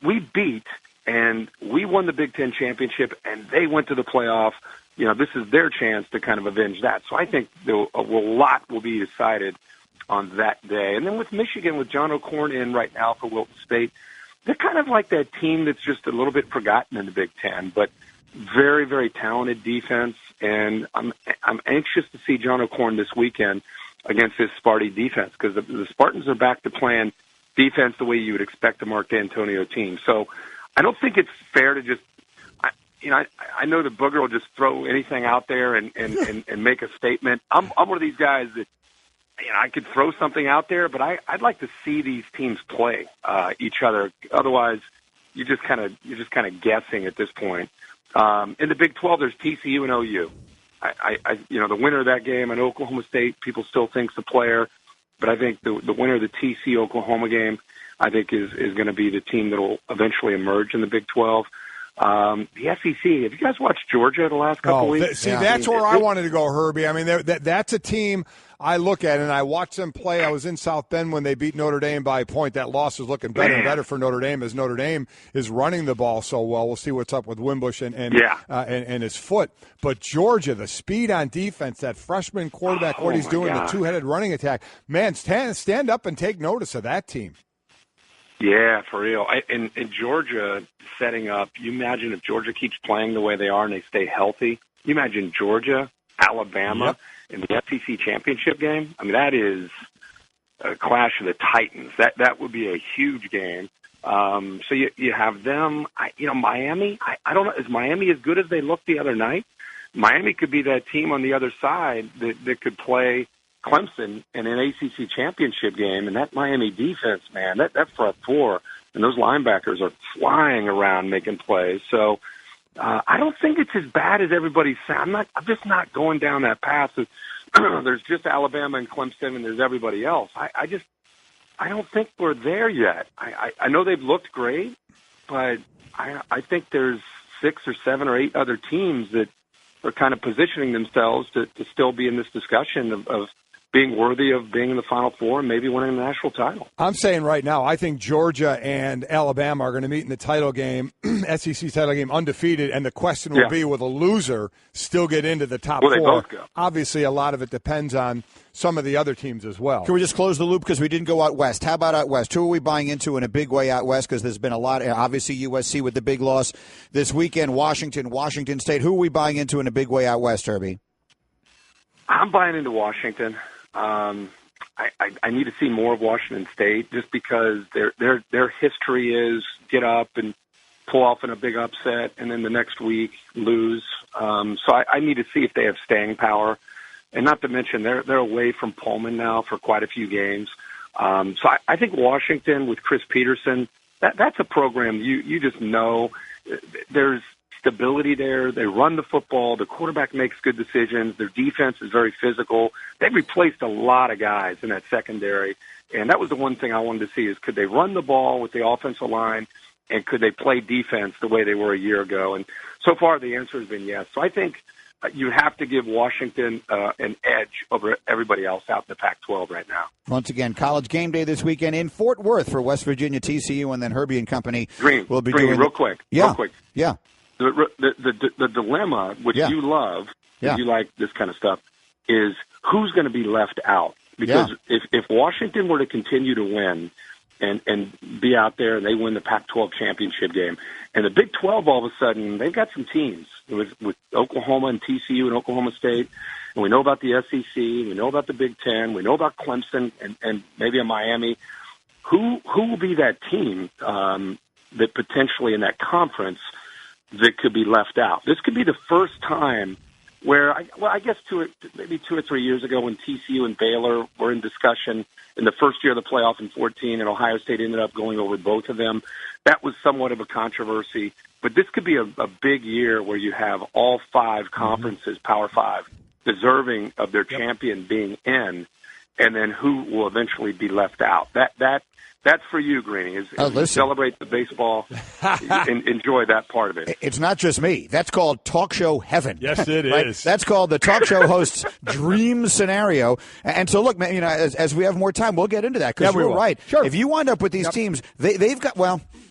we beat, and we won the Big Ten championship, and they went to the playoff. This is their chance to kind of avenge that. So I think a lot will be decided on that day. And then with Michigan, with John O'Korn in right now for Wilton State, they're kind of like that team that's just a little bit forgotten in the Big Ten, but very, very talented defense. And I'm anxious to see John O'Korn this weekend against this Sparty defense, because the Spartans are back to playing defense the way you would expect a Mark D'Antonio team. So I don't think it's fair to just, I know that Booger will just throw anything out there and make a statement. I'm one of these guys that, I could throw something out there, but I'd like to see these teams play each other. Otherwise, you're just kind of guessing at this point. In the Big 12, there's TCU and OU. The winner of that game, and Oklahoma State, people still think's the player, but I think the winner of the TCU Oklahoma game, I think is going to be the team that will eventually emerge in the Big 12. The SEC, have you guys watched Georgia the last couple weeks? That's where I wanted to go, Herbie. I mean, that's a team I look at it and I watch them play. I was in South Bend when they beat Notre Dame by a point. That loss is looking better and better for Notre Dame as Notre Dame is running the ball so well. We'll see what's up with Wimbush and his foot. But Georgia, the speed on defense, that freshman quarterback, what he's doing, the two-headed running attack. Man, stand up and take notice of that team. Yeah, for real. And Georgia setting up, you imagine if Georgia keeps playing the way they are and they stay healthy, you imagine Georgia, Alabama in the SEC championship game. I mean, that is a clash of the Titans. That would be a huge game. So you have them. Miami, I don't know. Is Miami as good as they looked the other night? Miami could be that team on the other side that could play Clemson in an ACC championship game, and that Miami defense, man, that front four and those linebackers are flying around making plays. So I don't think it's as bad as everybody's saying. I'm just not going down that path. There's just Alabama and Clemson, and there's everybody else. I don't think we're there yet. I know they've looked great, but I think there's 6 or 7 or 8 other teams that are kind of positioning themselves to still be in this discussion of being worthy of being in the Final Four and maybe winning the national title. I'm saying right now, I think Georgia and Alabama are going to meet in the title game, SEC title game, undefeated, and the question will be, will the loser still get into the top four? They both go. Obviously, a lot of it depends on some of the other teams as well. Can we just close the loop because we didn't go out west? How about out west? Who are we buying into in a big way out west? Because there's been a lot. Obviously, USC with the big loss this weekend. Washington State. Who are we buying into in a big way out west, Herbie? I'm buying into Washington. I need to see more of Washington State just because their history is get up and pull off in a big upset and then the next week lose. So I need to see if they have staying power. And not to mention, they're away from Pullman now for quite a few games. So I think Washington with Chris Peterson, that's a program you just know there's stability there. They run the football. The quarterback makes good decisions. Their defense is very physical. They've replaced a lot of guys in that secondary. And that was the one thing I wanted to see is could they run the ball with the offensive line and could they play defense the way they were a year ago? And so far the answer has been yes. So I think you have to give Washington an edge over everybody else out in the Pac-12 right now. Once again, College Game Day this weekend in Fort Worth for West Virginia, TCU, and then Herbie and company will be doing real quick. Yeah. Real quick. Yeah. The dilemma, which you love, you like this kind of stuff, is who's going to be left out. Because if Washington were to continue to win and be out there and they win the Pac-12 championship game, and the Big 12 all of a sudden, they've got some teams with Oklahoma and TCU and Oklahoma State, and we know about the SEC, we know about the Big 10, we know about Clemson and maybe a Miami. Who will be that team that potentially in that conference that could be left out? This could be the first time where, I guess maybe 2 or 3 years ago when TCU and Baylor were in discussion in the first year of the playoff in 2014, and Ohio State ended up going over both of them. That was somewhat of a controversy. But this could be a big year where you have all 5 conferences, Power 5, deserving of their champion being in, and then who will eventually be left out. That's for you, Greeny. Celebrate the baseball. Enjoy that part of it. It's not just me. That's called talk show heaven. Yes, it is. That's called the talk show host's dream scenario. And so, look, man, as we have more time, we'll get into that because you're right. Sure. If you wind up with these teams, they've got,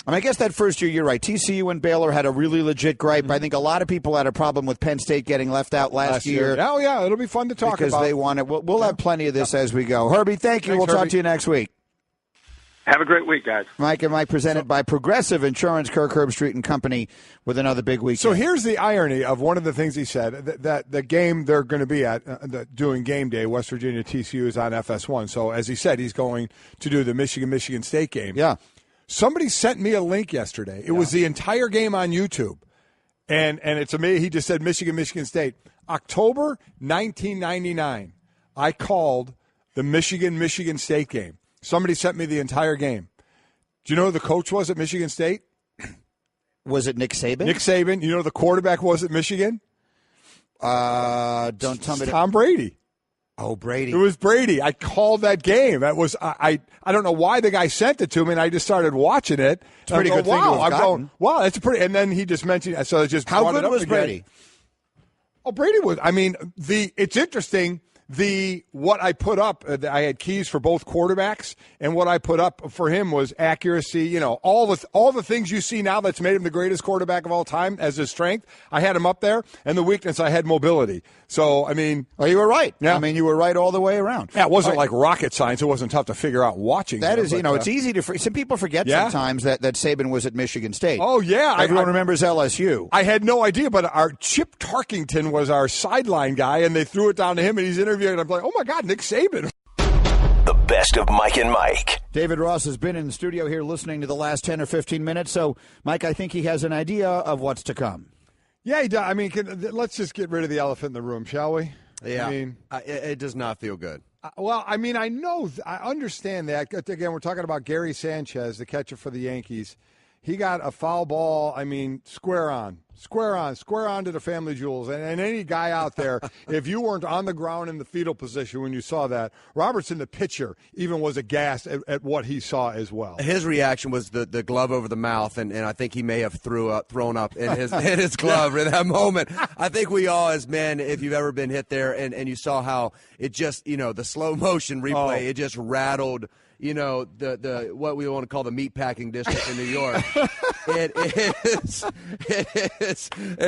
I guess that first year, you're right. TCU and Baylor had a really legit gripe. Mm-hmm. I think a lot of people had a problem with Penn State getting left out last year. Oh, yeah. It'll be fun to talk about. Because they won it. We'll have plenty of this as we go. Herbie, thank you. Thanks, we'll talk to you next week. Have a great week, guys. Mike and Mike presented by Progressive Insurance, Kirk Herbstreit and Company with another big week. So here's the irony of one of the things he said, that the game they're going to be at doing game day, West Virginia TCU, is on FS1. So as he said, he's going to do the Michigan State game. Yeah. Somebody sent me a link yesterday. It was the entire game on YouTube. And it's amazing. He just said Michigan State. October 1999, I called the Michigan State game. Somebody sent me the entire game. Do you know who the coach was at Michigan State? Was it Nick Saban? Nick Saban. You know who the quarterback was at Michigan? Don't tell me. Tom Brady. Oh, Brady. It was Brady. I called that game. That was I don't know why the guy sent it to me, and I just started watching it. It's a pretty good thing to have gotten. Wow, that's a pretty. And then he just mentioned. So it just how good was Brady? Oh, Brady was. I mean, it's interesting what I put up, I had keys for both quarterbacks, and what I put up for him was accuracy. All the things you see now that's made him the greatest quarterback of all time as his strength. I had him up there, and the weakness I had mobility. So you were right. Yeah. You were right all the way around. Yeah, it wasn't like rocket science. It wasn't tough to figure out watching. That is, it's easy to. Some people forget sometimes that Saban was at Michigan State. Oh yeah, everyone remembers LSU. I had no idea, but our Chip Tarkington was our sideline guy, and they threw it down to him, and he's interviewing, and I'm like, oh my God, Nick Saban. The best of Mike and Mike. David Ross has been in the studio here listening to the last 10 or 15 minutes. So, Mike, I think he has an idea of what's to come. Yeah, he does. Let's just get rid of the elephant in the room, shall we? Yeah. It does not feel good. I understand that. Again, we're talking about Gary Sanchez, the catcher for the Yankees. He got a foul ball, square on to the family jewels. And any guy out there, if you weren't on the ground in the fetal position when you saw that, Robertson, the pitcher, even was aghast at what he saw as well. His reaction was the glove over the mouth, and I think he may have thrown up in his glove in that moment. I think we all, as men, if you've ever been hit there and you saw how it just, the slow motion replay, it just rattled – the what we want to call the meatpacking district in New York. It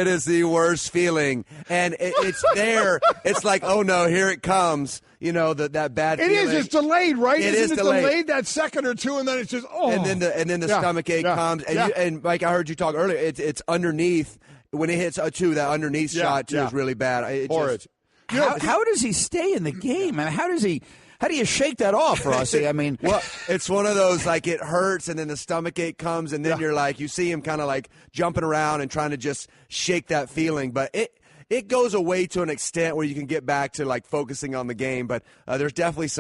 is the worst feeling, and it's there. It's like, oh no, here it comes. That bad feeling. It is. It's delayed, right? Isn't it delayed that second or two, and then it's just And then the stomach ache comes. And Mike, I heard you talk earlier. It's underneath when it hits that underneath shot too is really bad. How does he stay in the game? How do you shake that off, Rossi? Well, it's one of those, it hurts, and then the stomach ache comes, and then you're you see him kind of jumping around and trying to just shake that feeling. But it goes away to an extent where you can get back to focusing on the game. But there's definitely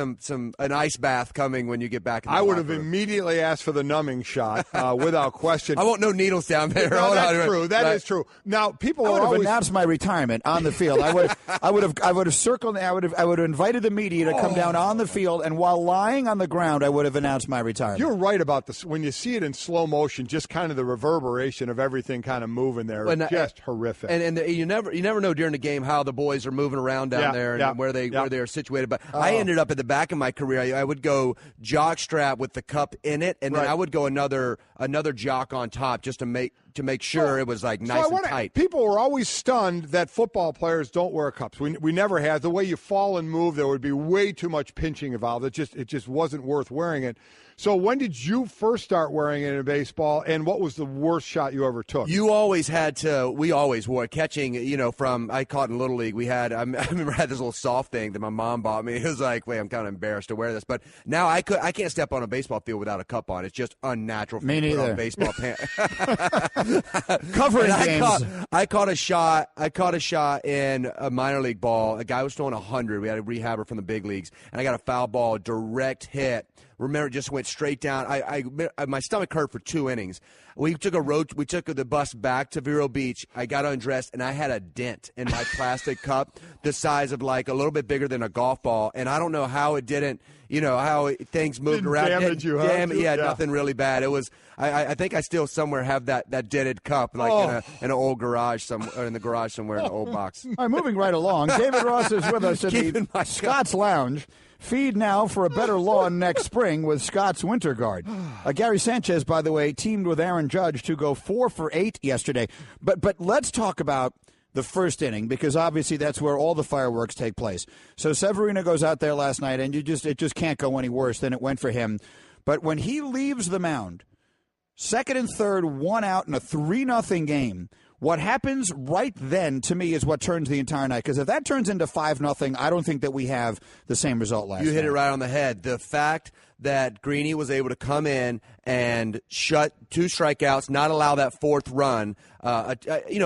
an ice bath coming when you get back in the I would have room. immediately asked for the numbing shot without question. I want no needles down there. No, that's true. That is true. Now people I would have always announced my retirement on the field. I would have circled. I would have invited the media to come down on the field, and while lying on the ground, I would have announced my retirement. You're right about this. When you see it in slow motion, just kind of the reverberation of everything kind of moving there, just horrific. And you never know during the game how the boys are moving around down there and where they are situated. But I ended up at the back of my career. I would go jock strap with the cup in it, and then I would go another jock on top just to make sure it was nice and tight. People were always stunned that football players don't wear cups. We never had. The way you fall and move, there would be way too much pinching involved. It just wasn't worth wearing it. So when did you first start wearing it in baseball, and what was the worst shot you ever took? We always wore it. Catching, I caught in Little League. I remember I had this little soft thing that my mom bought me. It was wait, I'm kind of embarrassed to wear this. But now I can't step on a baseball field without a cup on. It's just unnatural for me to put on baseball pants. Covering games. I caught a shot in a minor league ball. A guy was throwing 100. We had a rehabber from the big leagues, and I got a foul ball, direct hit. Remember, it just went straight down. My stomach hurt for 2 innings. We took the bus back to Vero Beach. I got undressed, and I had a dent in my plastic cup the size of a little bit bigger than a golf ball. And I don't know how it didn't, things moved around. Damage you, huh? Yeah, nothing really bad. It was. I think I still somewhere have that dented cup, in an old garage somewhere, in the garage somewhere in an old box. All right, moving right along. David Ross is with us in the Scott's Lounge. Feed now for a better lawn next spring with Scott's Winter Guard. Gary Sanchez, by the way, teamed with Aaron Judge to go 4 for 8 yesterday. But let's talk about the first inning, because obviously that's where all the fireworks take place. So Severino goes out there last night, and it just can't go any worse than it went for him. But when he leaves the mound, second and third, 1 out in a 3-0 game, what happens right then, to me, is what turns the entire night. Because if that turns into 5-0, I don't think that we have the same result last night. You hit it right on the head. The fact that Greeny was able to come in and shut 2 strikeouts, not allow that 4th run. A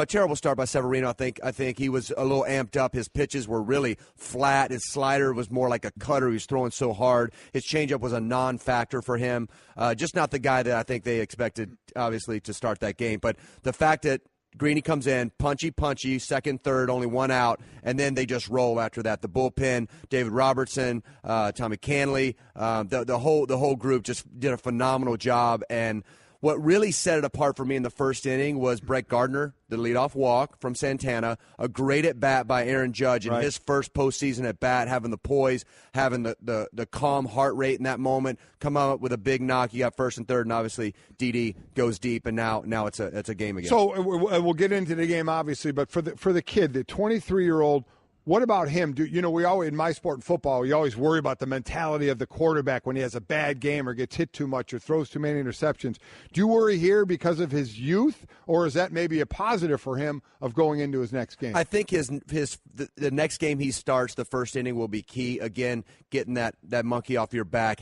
terrible start by Severino. I think he was a little amped up. His pitches were really flat. His slider was more like a cutter. He was throwing so hard. His changeup was a non-factor for him. Just not the guy that I think they expected, obviously, to start that game. But the fact that Greeny comes in, punchy, second, third, only 1 out, and then they just roll after that. The bullpen, David Robertson, Tommy Canley, the whole group just did a phenomenal job. And What really set it apart for me in the first inning was Brett Gardner, the leadoff walk from Santana, a great at-bat by Aaron Judge in his first postseason at-bat, having the poise, having the calm heart rate in that moment, come out with a big knock. You got first and third, and obviously Didi goes deep, and now it's a game again. So we'll get into the game, obviously, but for the kid, the 23-year-old, what about him? We always, in my sport in football, you always worry about the mentality of the quarterback when he has a bad game or gets hit too much or throws too many interceptions. Do you worry here because of his youth, or is that maybe a positive for him of going into his next game? I think the next game he starts, the first inning, will be key. Again, getting that monkey off your back,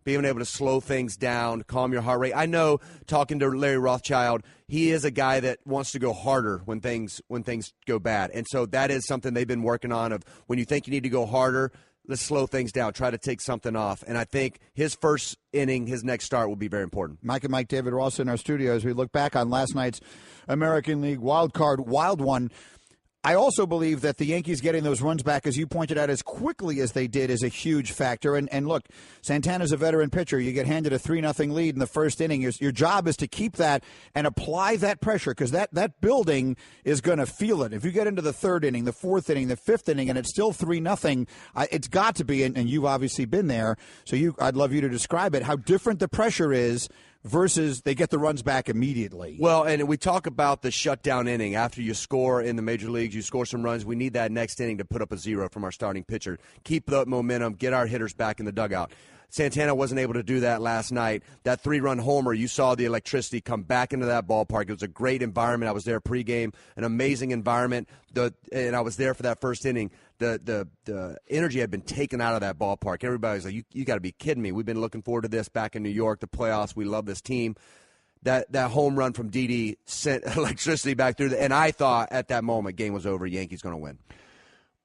being able to slow things down, calm your heart rate. I know, talking to Larry Rothschild, he is a guy that wants to go harder when things go bad. And so that is something they've been working on, of when you think you need to go harder, let's slow things down, try to take something off. And I think his first inning, his next start, will be very important. Mike and Mike, David Ross in our studio as we look back on last night's American League wild one. I also believe that the Yankees getting those runs back, as you pointed out, as quickly as they did is a huge factor. And look, Santana's a veteran pitcher. You get handed a 3-0 lead in the first inning. Your job is to keep that and apply that pressure, because that building is going to feel it. If you get into the third inning, the fourth inning, the fifth inning, and it's still 3-0, it's got to be, and you've obviously been there, so I'd love you to describe it, how different the pressure is versus they get the runs back immediately. Well, and we talk about the shutdown inning. After you score in the major leagues, you score some runs. We need that next inning to put up a 0 from our starting pitcher. Keep the momentum, get our hitters back in the dugout. Santana wasn't able to do that last night. That 3-run homer, you saw the electricity come back into that ballpark. It was a great environment. I was there pregame, an amazing environment. And I was there for that first inning. The energy had been taken out of that ballpark. Everybody's like, you got to be kidding me. We've been looking forward to this back in New York, the playoffs. We love this team. That home run from Didi sent electricity back through. And I thought at that moment, game was over. Yankees going to win.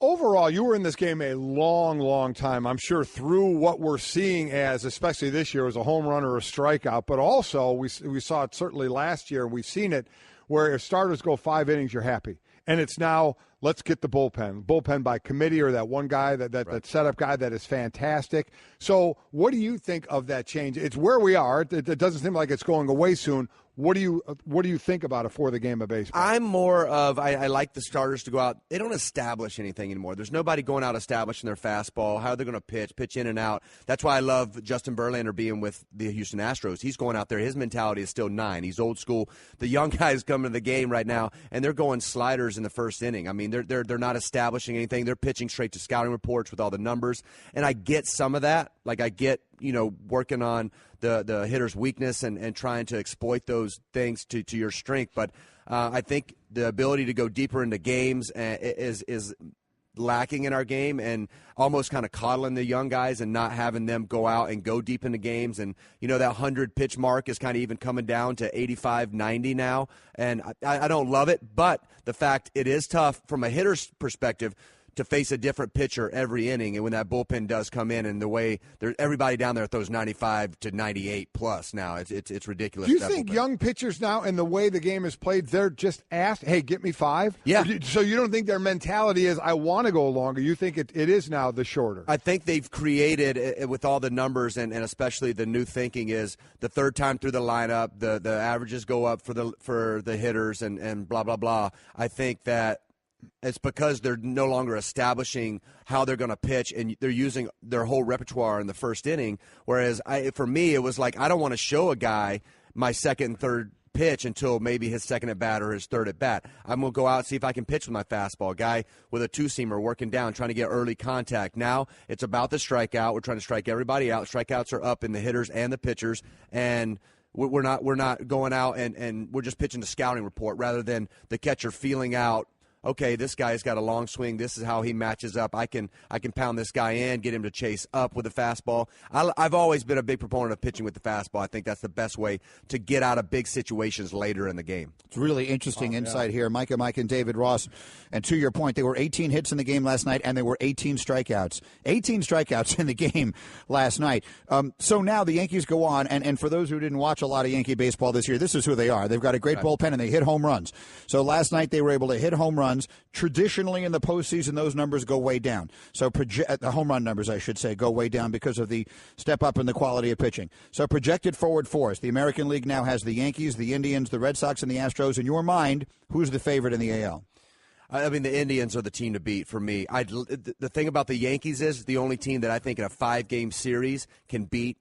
Overall, you were in this game a long, long time. I'm sure through what we're seeing as, especially this year, as a home run or a strikeout. But also, we saw it certainly last year, and we've seen it where if starters go 5 innings, you're happy. And it's now, let's get the bullpen. Bullpen by committee, or that one guy, that setup guy that is fantastic. So what do you think of that change? It's where we are. It doesn't seem like it's going away soon. What do you think about it for the game of baseball? I'm more of, I like the starters to go out. They don't establish anything anymore. There's nobody going out establishing their fastball. How are they going to pitch in and out? That's why I love Justin Verlander being with the Houston Astros. He's going out there. His mentality is still 9. He's old school. The young guys coming to the game right now, and they're going sliders in the first inning. I mean, they're not establishing anything. They're pitching straight to scouting reports with all the numbers. And I get some of that. Like, I get, working on the hitter's weakness and trying to exploit those things to your strength. But I think the ability to go deeper into games is lacking in our game, and almost kind of coddling the young guys and not having them go out and go deep into games. And, that 100 pitch mark is kind of even coming down to 85, 90 now. And I don't love it, but the fact it is tough from a hitter's perspective to face a different pitcher every inning, and when that bullpen does come in, and the way everybody down there throws 95 to 98 plus now, it's ridiculous. Do you think young pitchers now, and the way the game is played, they're just asked, hey, get me 5? Yeah. So you don't think their mentality is, I want to go longer? You think it is now the shorter? I think they've created, with all the numbers, and especially the new thinking is the third time through the lineup, the averages go up for the hitters and blah, blah, blah. I think that it's because they're no longer establishing how they're going to pitch, and they're using their whole repertoire in the first inning. Whereas for me, it was like, I don't want to show a guy my second and third pitch until maybe his second at bat or his third at bat. I'm going to go out and see if I can pitch with my fastball. Guy with a 2-seamer working down, trying to get early contact. Now it's about the strikeout. We're trying to strike everybody out. Strikeouts are up in the hitters and the pitchers, and we're not going out and we're just pitching the scouting report rather than the catcher feeling out, okay, this guy's got a long swing. This is how he matches up. I can pound this guy in, get him to chase up with the fastball. I've always been a big proponent of pitching with the fastball. I think that's the best way to get out of big situations later in the game. It's really interesting insight here. Mike and David Ross. And to your point, there were 18 hits in the game last night, and there were 18 strikeouts. 18 strikeouts in the game last night. So now the Yankees go on, and for those who didn't watch a lot of Yankee baseball this year, this is who they are. They've got a great bullpen, and they hit home runs. So last night they were able to hit home runs. runs. Traditionally in the postseason, those numbers go way down. So the home run numbers, I should say, go way down because of the step up in the quality of pitching. So projected forward for us. The American League now has the Yankees, the Indians, the Red Sox, and the Astros. In your mind, who's the favorite in the AL? I mean, the Indians are the team to beat for me. The thing about the Yankees is the only team that I think in a 5-game series can beat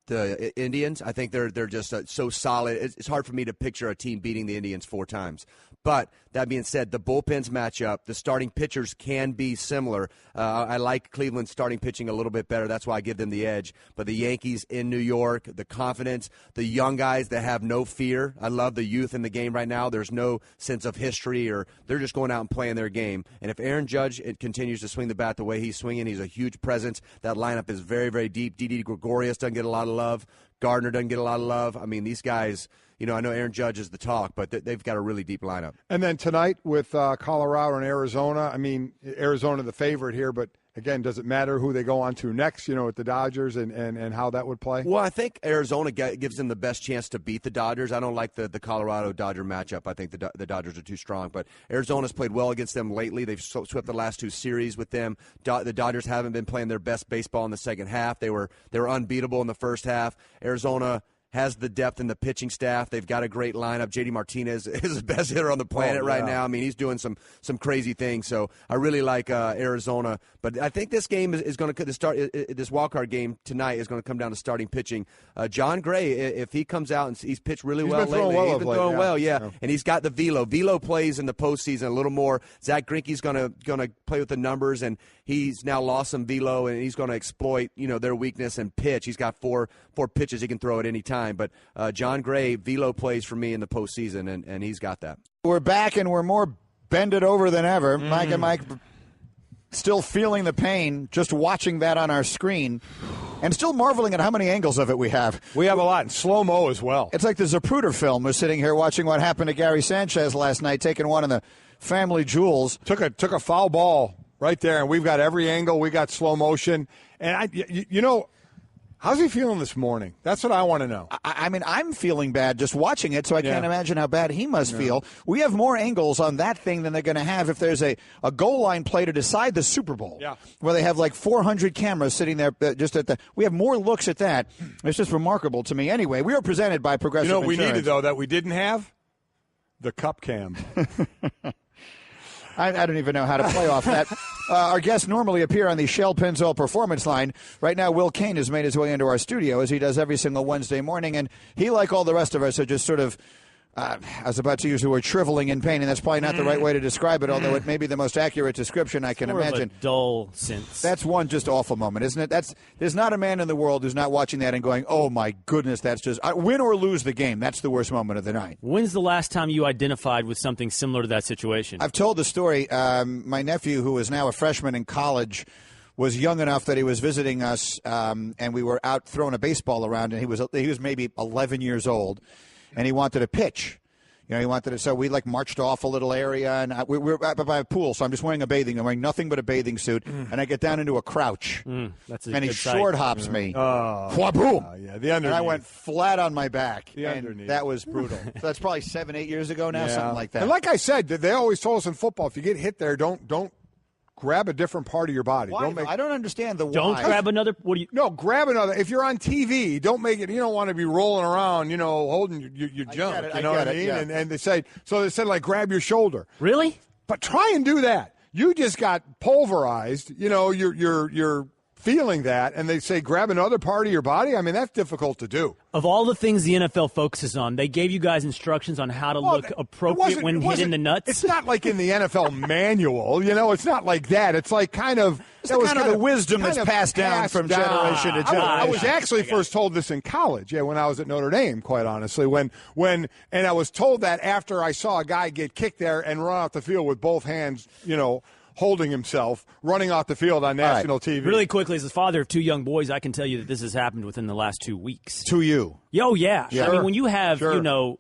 the Indians. I think they're just so solid. It's hard for me to picture a team beating the Indians 4 times. But that being said, the bullpens match up. The starting pitchers can be similar. I like Cleveland's starting pitching a little bit better. That's why I give them the edge. But the Yankees in New York, the confidence, the young guys that have no fear. I love the youth in the game right now. There's no sense of history, or they're just going out and playing their game. And if Aaron Judge continues to swing the bat the way he's swinging, he's a huge presence. That lineup is very, very deep. Didi Gregorius doesn't get a lot of love. Gardner doesn't get a lot of love. I mean, these guys, I know Aaron Judge is the talk, but they've got a really deep lineup. And then tonight with Colorado and Arizona, I mean, Arizona the favorite here, but again, does it matter who they go on to next, with the Dodgers and how that would play? Well, I think Arizona gives them the best chance to beat the Dodgers. I don't like the Colorado-Dodger matchup. I think the Dodgers are too strong. But Arizona's played well against them lately. They've swept the last 2 series with them. The Dodgers haven't been playing their best baseball in the second half. They were unbeatable in the first half. Arizona has the depth in the pitching staff. They've got a great lineup. JD Martinez is the best hitter on the planet right now. I mean, he's doing some crazy things. So I really like Arizona. But I think this game is going to start. This wild-card game tonight is going to come down to starting pitching. Jon Gray, if he comes out and he's pitched really well lately. He's been throwing well, yeah. And he's got the velo. Velo plays in the postseason a little more. Zach Greinke's going to play with the numbers, and he's now lost some velo, and he's going to exploit their weakness and pitch. He's got four pitches he can throw at any time. But Jon Gray, velo plays for me in the postseason, and he's got that. We're back, and we're more bended over than ever. Mike and Mike still feeling the pain just watching that on our screen and still marveling at how many angles of it we have. We have a lot in slow-mo as well. It's like the Zapruder film. We're sitting here watching what happened to Gary Sanchez last night, taking one of the family jewels. Took a foul ball right there, and we've got every angle. We got slow motion. And, how's he feeling this morning? That's what I want to know. I mean, I'm feeling bad just watching it, so I can't imagine how bad he must feel. We have more angles on that thing than they're going to have if there's a goal line play to decide the Super Bowl, where they have like 400 cameras sitting there just at the – we have more looks at that. It's just remarkable to me. Anyway, we are presented by Progressive Insurance. We needed, though, that we didn't have? The cup cam. I don't even know how to play off that. Our guests normally appear on the Shell Pennzoil Performance Line. Right now, Will Cain has made his way into our studio, as he does every single Wednesday morning, and he, like all the rest of us, are just sort of, I was about to use the word shriveling in pain, and that's probably not the right way to describe it, although it may be the most accurate description I can imagine. Of a dull sense. That's one just awful moment, isn't it? There's not a man in the world who's not watching that and going, oh, my goodness, that's just win or lose the game. That's the worst moment of the night. When's the last time you identified with something similar to that situation? I've told the story. My nephew, who is now a freshman in college, was young enough that he was visiting us, and we were out throwing a baseball around, and he was maybe 11 years old, and he wanted to pitch. He wanted to, so we marched off a little area, and we were by a pool, so I'm just wearing I'm wearing nothing but a bathing suit, and I get down into a crouch, and he short hops me. Boom! The underneath. And I went flat on my back, and that was brutal. So that's probably 7-8 years ago now, something like that. And like I said, they always told us in football, if you get hit there, don't grab a different part of your body. Why? I don't understand the why. Don't grab another. No, grab another. If you're on TV, don't make it. You don't want to be rolling around, holding your junk. You know what I mean? Yeah. And they said grab your shoulder. Really? But try and do that. You just got pulverized. You're feeling that, and they say grab another part of your body. I mean, that's difficult to do. Of all the things the NFL focuses on, they gave you guys instructions on how to look appropriate when hitting the nuts. It's not like in the NFL manual, it's not like that. It's like kind of the wisdom that's passed down from generation to generation. I was actually first told this in college, when I was at Notre Dame, quite honestly, and I was told that after I saw a guy get kicked there and run off the field with both hands, holding himself, running off the field on national TV. Really quickly, as a father of 2 young boys, I can tell you that this has happened within the last 2 weeks. To you? Oh, yeah. I mean, when you have,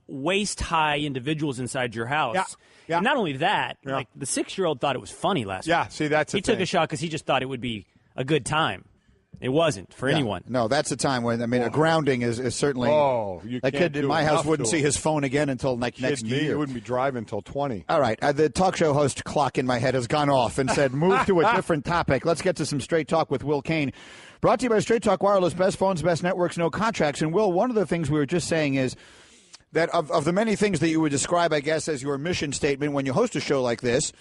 waist-high individuals inside your house, and not only that, like the 6-year-old thought it was funny last week. Yeah, see, that's He took a shot because he just thought it would be a good time. It wasn't for anyone. No, that's a time when, a grounding is certainly. Oh, a kid in my house wouldn't see his phone again until next year. He wouldn't be driving until 20. All right. The talk show host clock in my head has gone off and said, move to a different topic. Let's get to some Straight Talk with Will Cain. Brought to you by Straight Talk Wireless, best phones, best networks, no contracts. And, Will, one of the things we were just saying is that of the many things that you would describe, I guess, as your mission statement when you host a show like this,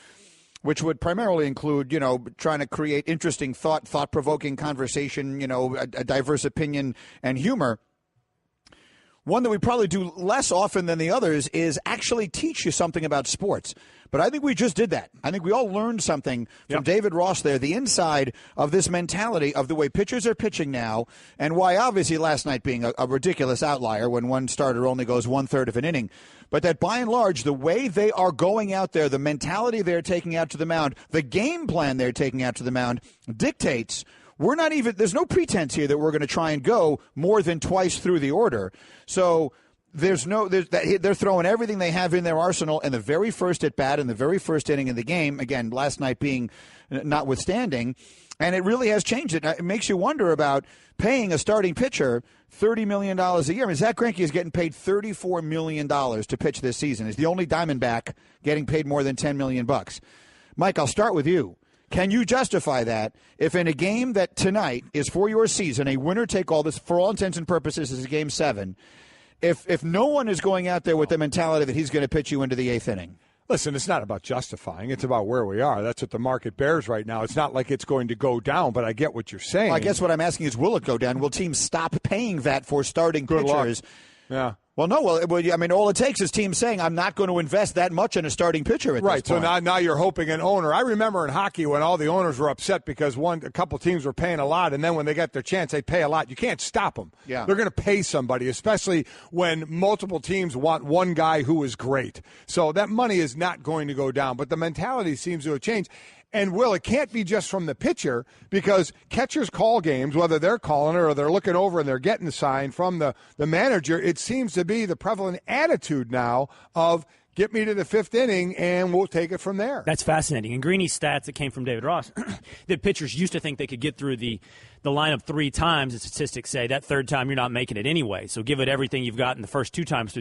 which would primarily include, trying to create interesting thought-provoking conversation, a diverse opinion and humor. One that we probably do less often than the others is actually teach you something about sports. But I think we just did that. I think we all learned something from David Ross there, the inside of this mentality of the way pitchers are pitching now, and why obviously last night being a ridiculous outlier when one starter only goes 1/3 of an inning. But that by and large, the way they are going out there, the mentality they're taking out to the mound, the game plan they're taking out to the mound dictates there's no pretense here that we're going to try and go more than twice through the order. So they're throwing everything they have in their arsenal in the very first at bat in the very first inning of the game. Again, last night being notwithstanding, and it really has changed it. It makes you wonder about paying a starting pitcher $30 million a year. Zach Greinke is getting paid $34 million to pitch this season. He's the only Diamondback getting paid more than $10 million. Mike, I'll start with you. Can you justify that if in a game that tonight is for your season, a winner-take-all, this for all intents and purposes is a Game 7, if no one is going out there with the mentality that he's going to pitch you into the 8th inning? Listen, it's not about justifying. It's about where we are. That's what the market bears right now. It's not like it's going to go down, but I get what you're saying. Well, I guess what I'm asking is, will it go down? Will teams stop paying that for starting pitchers? Yeah. Well, no. Well, all it takes is teams saying, I'm not going to invest that much in a starting pitcher at this point. Right, so now you're hoping an owner. I remember in hockey when all the owners were upset because a couple teams were paying a lot, and then when they got their chance, they pay a lot. You can't stop them. Yeah. They're going to pay somebody, especially when multiple teams want one guy who is great. So that money is not going to go down, but the mentality seems to have changed. And, Will, it can't be just from the pitcher because catchers call games, whether they're calling it or they're looking over and they're getting the sign from the manager. It seems to be the prevalent attitude now of get me to the 5th inning and we'll take it from there. That's fascinating. And Greeny's stats that came from David Ross, that pitchers used to think they could get through the lineup 3 times. The statistics say that 3rd time you're not making it anyway. So give it everything you've got in the first 2 times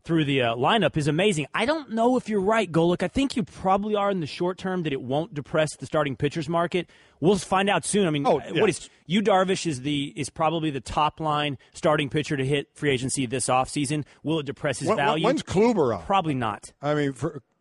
through the lineup is amazing. I don't know if you're right, Golic. I think you probably are in the short term that it won't depress the starting pitchers market. We'll find out soon. What is Yu Darvish is probably the top line starting pitcher to hit free agency this offseason. Will it depress his value? When's Kluber up? Probably not.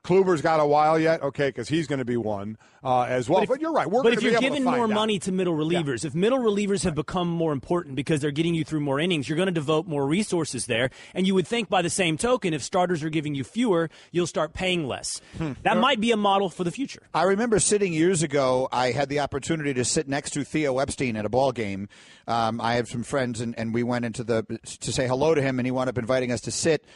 Kluber's got a while yet, okay, because he's going to be one as well. But you're right. But if you're giving more money to middle relievers, if middle relievers have become more important because they're getting you through more innings, you're going to devote more resources there. And you would think by the same token, if starters are giving you fewer, you'll start paying less. That might be a model for the future. I remember sitting years ago, I had the opportunity to sit next to Theo Epstein at a ball game. I have some friends, and we went to say hello to him, and he wound up inviting us to sit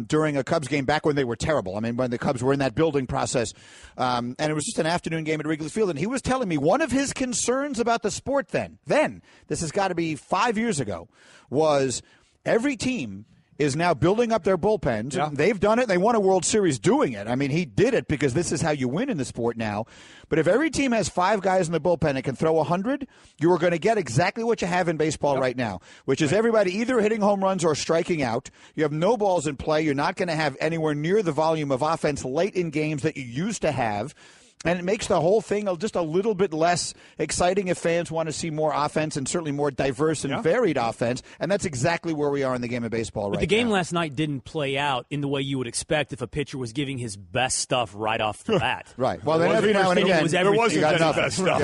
during a Cubs game back when they were terrible. When the Cubs were in that building process. And it was just an afternoon game at Wrigley Field. And he was telling me one of his concerns about the sport then, this has got to be 5 years ago, was every team is now building up their bullpens. Yeah. They've done it. They won a World Series doing it. He did it because this is how you win in the sport now. But if every team has 5 guys in the bullpen that can throw 100, you are going to get exactly what you have in baseball right now, which is everybody either hitting home runs or striking out. You have no balls in play. You're not going to have anywhere near the volume of offense late in games that you used to have. And it makes the whole thing just a little bit less exciting if fans want to see more offense and certainly more diverse and varied offense. And that's exactly where we are in the game of baseball right now. But the game last night didn't play out in the way you would expect if a pitcher was giving his best stuff right off the bat. Right. Well, then every now and again, there wasn't any best stuff.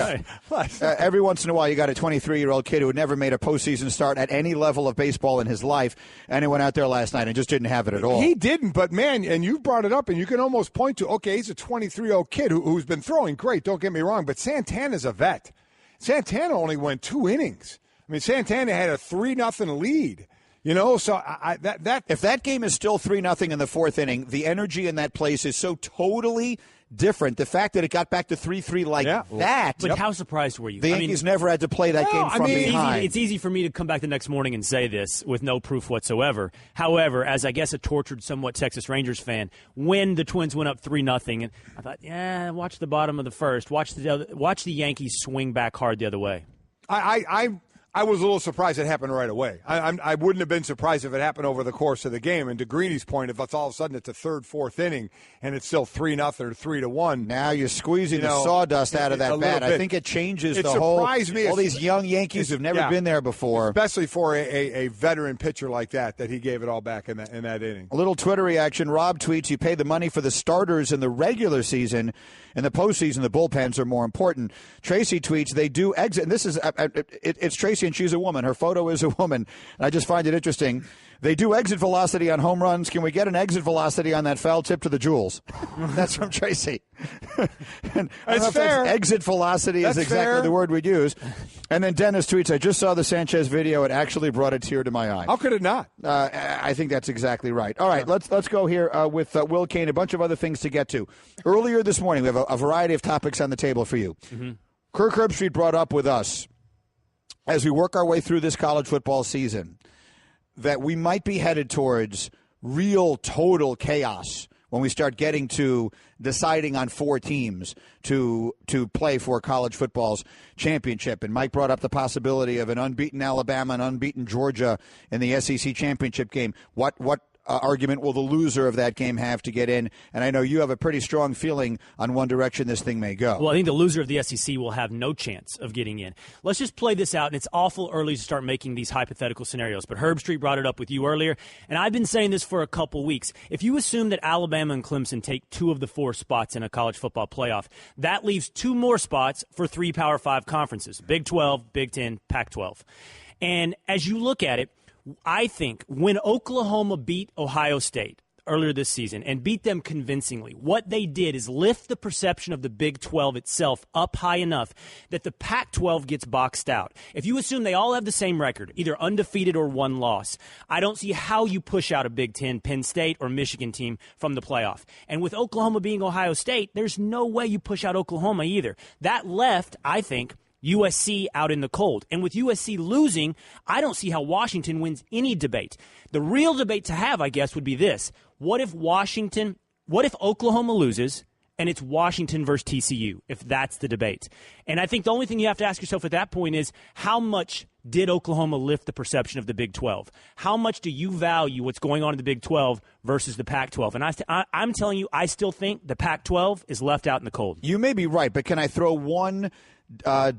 Yeah. Every once in a while, you got a 23-year-old kid who had never made a postseason start at any level of baseball in his life, and he went out there last night and just didn't have it at all. He didn't, but, man, and you brought it up, and you can almost point to, okay, he's a 23-year-old kid who's been throwing great. Don't get me wrong, but Santana's a vet. Santana only went 2 innings. Santana had a 3-0 lead. So if that game is still 3-0 in the 4th inning, the energy in that place is so totally different. The fact that it got back to 3-3 that. But how surprised were you? The Yankees never had to play that game from behind. It's easy for me to come back the next morning and say this with no proof whatsoever. However, as I guess a tortured, somewhat Texas Rangers fan, when the Twins went up 3-0, and I thought, watch the bottom of the first. Watch the Yankees swing back hard the other way. I was a little surprised it happened right away. I wouldn't have been surprised if it happened over the course of the game. And to Greeny's point, if it's all of a sudden it's a third, fourth inning and it's still 3-0 or 3-1. Now you're squeezing the sawdust out of that bat. I think it changes the whole. All these young Yankees who've never been there before, especially for a veteran pitcher like that he gave it all back in that inning. A little Twitter reaction. Rob tweets, "You pay the money for the starters in the regular season. In the postseason, the bullpens are more important." Tracy tweets, "They do exit." And this is it's Tracy, and she's a woman. Her photo is a woman. And I just find it interesting. "They do exit velocity on home runs. Can we get an exit velocity on that foul tip to the Jewels?" That's from Tracy. And that's fair. Exit velocity is exactly the word we'd use. And then Dennis tweets, "I just saw the Sanchez video. It actually brought a tear to my eye." How could it not? I think that's exactly right. All right, let's go here with Will Cain. A bunch of other things to get to. Earlier this morning, we have a variety of topics on the table for you. Mm-hmm. Kirk Herbstreit brought up with us, as we work our way through this college football season, that we might be headed towards real total chaos when we start getting to deciding on 4 teams to play for college football's championship. And Mike brought up the possibility of an unbeaten Alabama and unbeaten Georgia in the SEC championship game. What argument will the loser of that game have to get in? And I know you have a pretty strong feeling on one direction this thing may go. Well, I think the loser of the SEC will have no chance of getting in. Let's just play this out, and it's awful early to start making these hypothetical scenarios. But Herbstreit brought it up with you earlier, and I've been saying this for a couple weeks. If you assume that Alabama and Clemson take 2 of the 4 spots in a college football playoff, that leaves 2 more spots for 3 Power 5 conferences, Big 12, Big 10, Pac-12. And as you look at it, I think when Oklahoma beat Ohio State earlier this season and beat them convincingly, what they did is lift the perception of the Big 12 itself up high enough that the Pac-12 gets boxed out. If you assume they all have the same record, either undefeated or 1 loss, I don't see how you push out a Big 10, Penn State, or Michigan team from the playoff. And with Oklahoma being Ohio State, there's no way you push out Oklahoma either. That left, I think, USC out in the cold. And with USC losing, I don't see how Washington wins any debate. The real debate to have, I guess, would be this. What if Oklahoma loses and it's Washington versus TCU, if that's the debate? And I think the only thing you have to ask yourself at that point is, how much did Oklahoma lift the perception of the Big 12? How much do you value what's going on in the Big 12 versus the Pac-12? And I'm telling you, I still think the Pac-12 is left out in the cold. You may be right, but can I throw one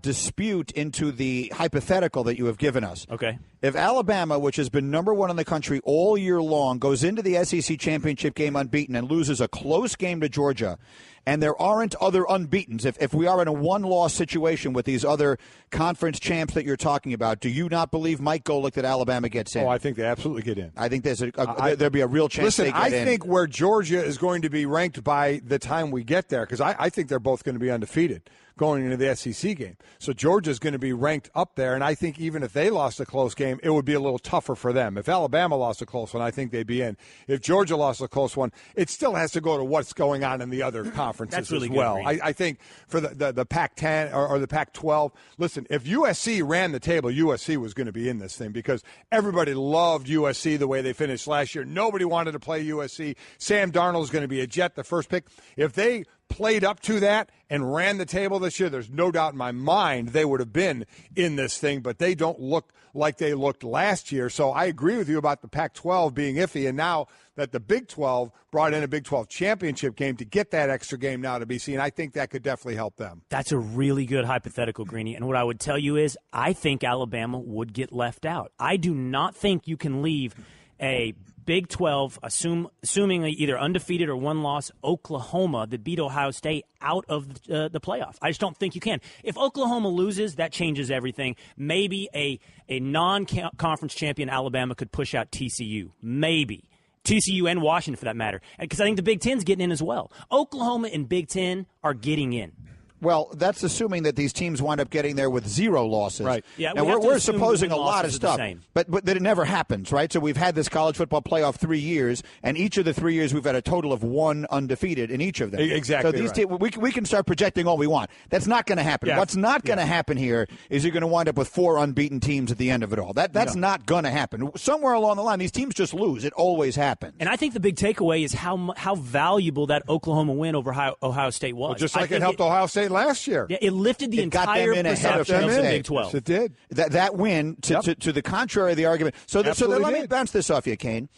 dispute into the hypothetical that you have given us? Okay. If Alabama, which has been number 1 in the country all year long, goes into the SEC championship game unbeaten and loses a close game to Georgia, and there aren't other unbeatens, if we are in a 1-loss situation with these other conference champs that you're talking about, do you not believe, Mike Golic, that Alabama gets in? Oh, I think they absolutely get in. I think there'll be a real chance they get in. Listen, I think where Georgia is going to be ranked by the time we get there, because I think they're both going to be undefeated going into the SEC game. So Georgia's going to be ranked up there, and I think even if they lost a close game, it would be a little tougher for them. If Alabama lost a close one, I think they'd be in. If Georgia lost a close one, it still has to go to what's going on in the other conferences That's really as well. Good, I think for the Pac-10 or the Pac-12, listen, if USC ran the table, USC was going to be in this thing because everybody loved USC the way they finished last year. Nobody wanted to play USC. Sam Darnold's going to be a Jet, the first pick. If they played up to that and ran the table this year, there's no doubt in my mind they would have been in this thing, but they don't look like they looked last year. So I agree with you about the Pac-12 being iffy, and now that the Big 12 brought in a Big 12 championship game to get that extra game now to be seen, I think that could definitely help them. That's a really good hypothetical, Greeny. And what I would tell you is I think Alabama would get left out. I do not think you can leave a Big 12, assuming either undefeated or 1-loss Oklahoma that beat Ohio State out of the playoff. I just don't think you can. If Oklahoma loses, that changes everything. Maybe a non-conference champion Alabama could push out TCU. Maybe. TCU and Washington, for that matter. Because I think the Big Ten's getting in as well. Oklahoma and Big Ten are getting in. Well, that's assuming that these teams wind up getting there with 0 losses. Right. Yeah, and we're supposing a lot of stuff, but that it never happens, right? So we've had this college football playoff 3 years, and each of the 3 years we've had a total of 1 undefeated in each of them. Exactly. So these we can start projecting all we want. That's not going to happen. Yeah. What's not going to happen here is you're going to wind up with 4 unbeaten teams at the end of it all. That's not going to happen. Somewhere along the line, these teams just lose. It always happens. And I think the big takeaway is how valuable that Oklahoma win over Ohio State was. Well, just like it helped Ohio State late last year. Yeah, it lifted the entire perception of the Big 12. Yes, it did. That win, to the contrary of the argument. So let me bounce this off you, Cain.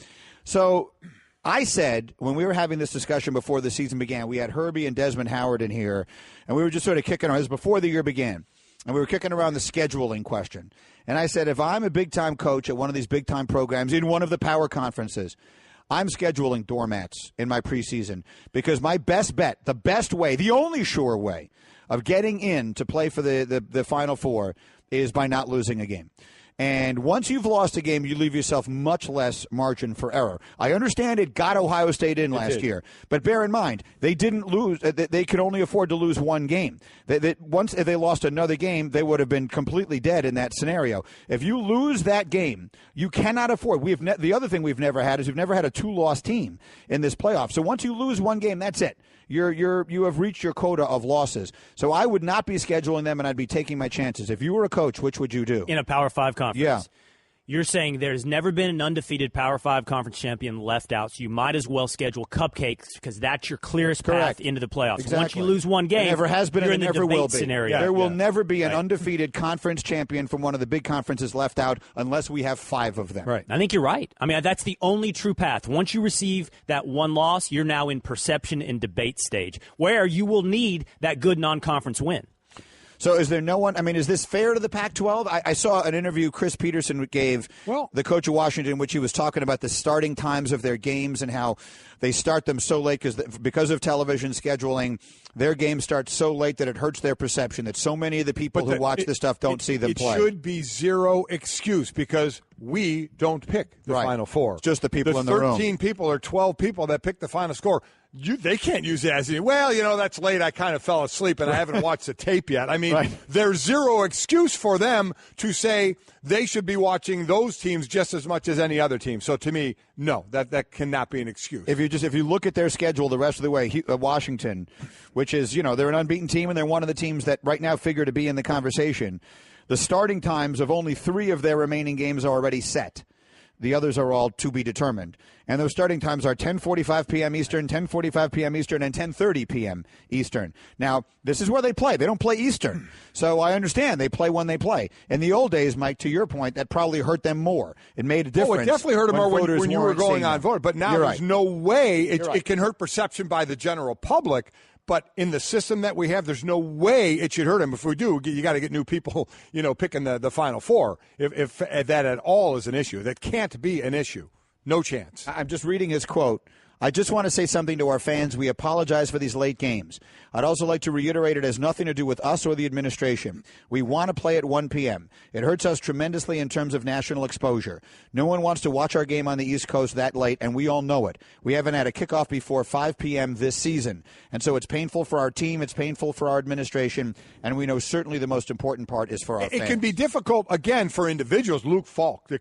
So I said when we were having this discussion before the season began, we had Herbie and Desmond Howard in here, and we were just sort of kicking around. This was before the year began, and we were kicking around the scheduling question. And I said, if I'm a big-time coach at one of these big-time programs in one of the power conferences, I'm scheduling doormats in my preseason because my best bet, the best way, the only sure way of getting in to play for the Final Four is by not losing a game. And once you've lost a game, you leave yourself much less margin for error. I understand it got Ohio State in last year, but bear in mind, they didn't lose. They could only afford to lose one game. Once if they lost another game, they would have been completely dead in that scenario. If you lose that game, you cannot afford. The other thing we've never had is we've never had a 2-loss team in this playoff. So once you lose one game, that's it. You have reached your quota of losses. So I would not be scheduling them, and I'd be taking my chances. If you were a coach, which would you do? In a Power 5 conference. Yeah. You're saying there's never been an undefeated Power 5 conference champion left out, so you might as well schedule cupcakes because that's your clearest path into the playoffs. Exactly. Once you lose one game, there never has been you're and in there the never will debate be. scenario. There will never be an undefeated conference champion from one of the big conferences left out unless we have 5 of them. Right. I think you're right. I mean, that's the only true path. Once you receive that one loss, you're now in perception and debate stage, where you will need that good non-conference win. So is there no one – I mean, is this fair to the Pac-12? I saw an interview Chris Peterson gave the coach of Washington, in which he was talking about the starting times of their games and how they start them so late because of television scheduling. Their games start so late that it hurts their perception, that so many of the people who watch this stuff don't see them play. It should be zero excuse because we don't pick the Final Four. It's just the people in the room. 13 people or 12 people that pick the final score. They can't use it as that's late. I kind of fell asleep and I haven't watched the tape yet. I mean, there's zero excuse for them to say they should be watching those teams just as much as any other team. So to me, no, that cannot be an excuse. If you look at their schedule the rest of the way, Washington, which is, they're an unbeaten team and they're one of the teams that right now figure to be in the conversation. The starting times of only 3 of their remaining games are already set. The others are all to be determined. And those starting times are 10:45 p.m. Eastern, 10:45 p.m. Eastern, and 10:30 p.m. Eastern. Now, this is where they play. They don't play Eastern. So I understand they play when they play. In the old days, Mike, to your point, that probably hurt them more. It made a difference. Oh, it definitely hurt them more when you were going on vote. But now there's no way it can hurt perception by the general public. But in the system that we have, there's no way it should hurt them. If we do, you got to get new people, picking the Final Four. If that at all is an issue, that can't be an issue. No chance. I'm just reading his quote. I just want to say something to our fans. We apologize for these late games. I'd also like to reiterate it has nothing to do with us or the administration. We want to play at 1 p.m. It hurts us tremendously in terms of national exposure. No one wants to watch our game on the East Coast that late, and we all know it. We haven't had a kickoff before 5 p.m. this season, and so it's painful for our team, it's painful for our administration, and we know certainly the most important part is for our fans. It can be difficult, again, for individuals. Luke Falk, the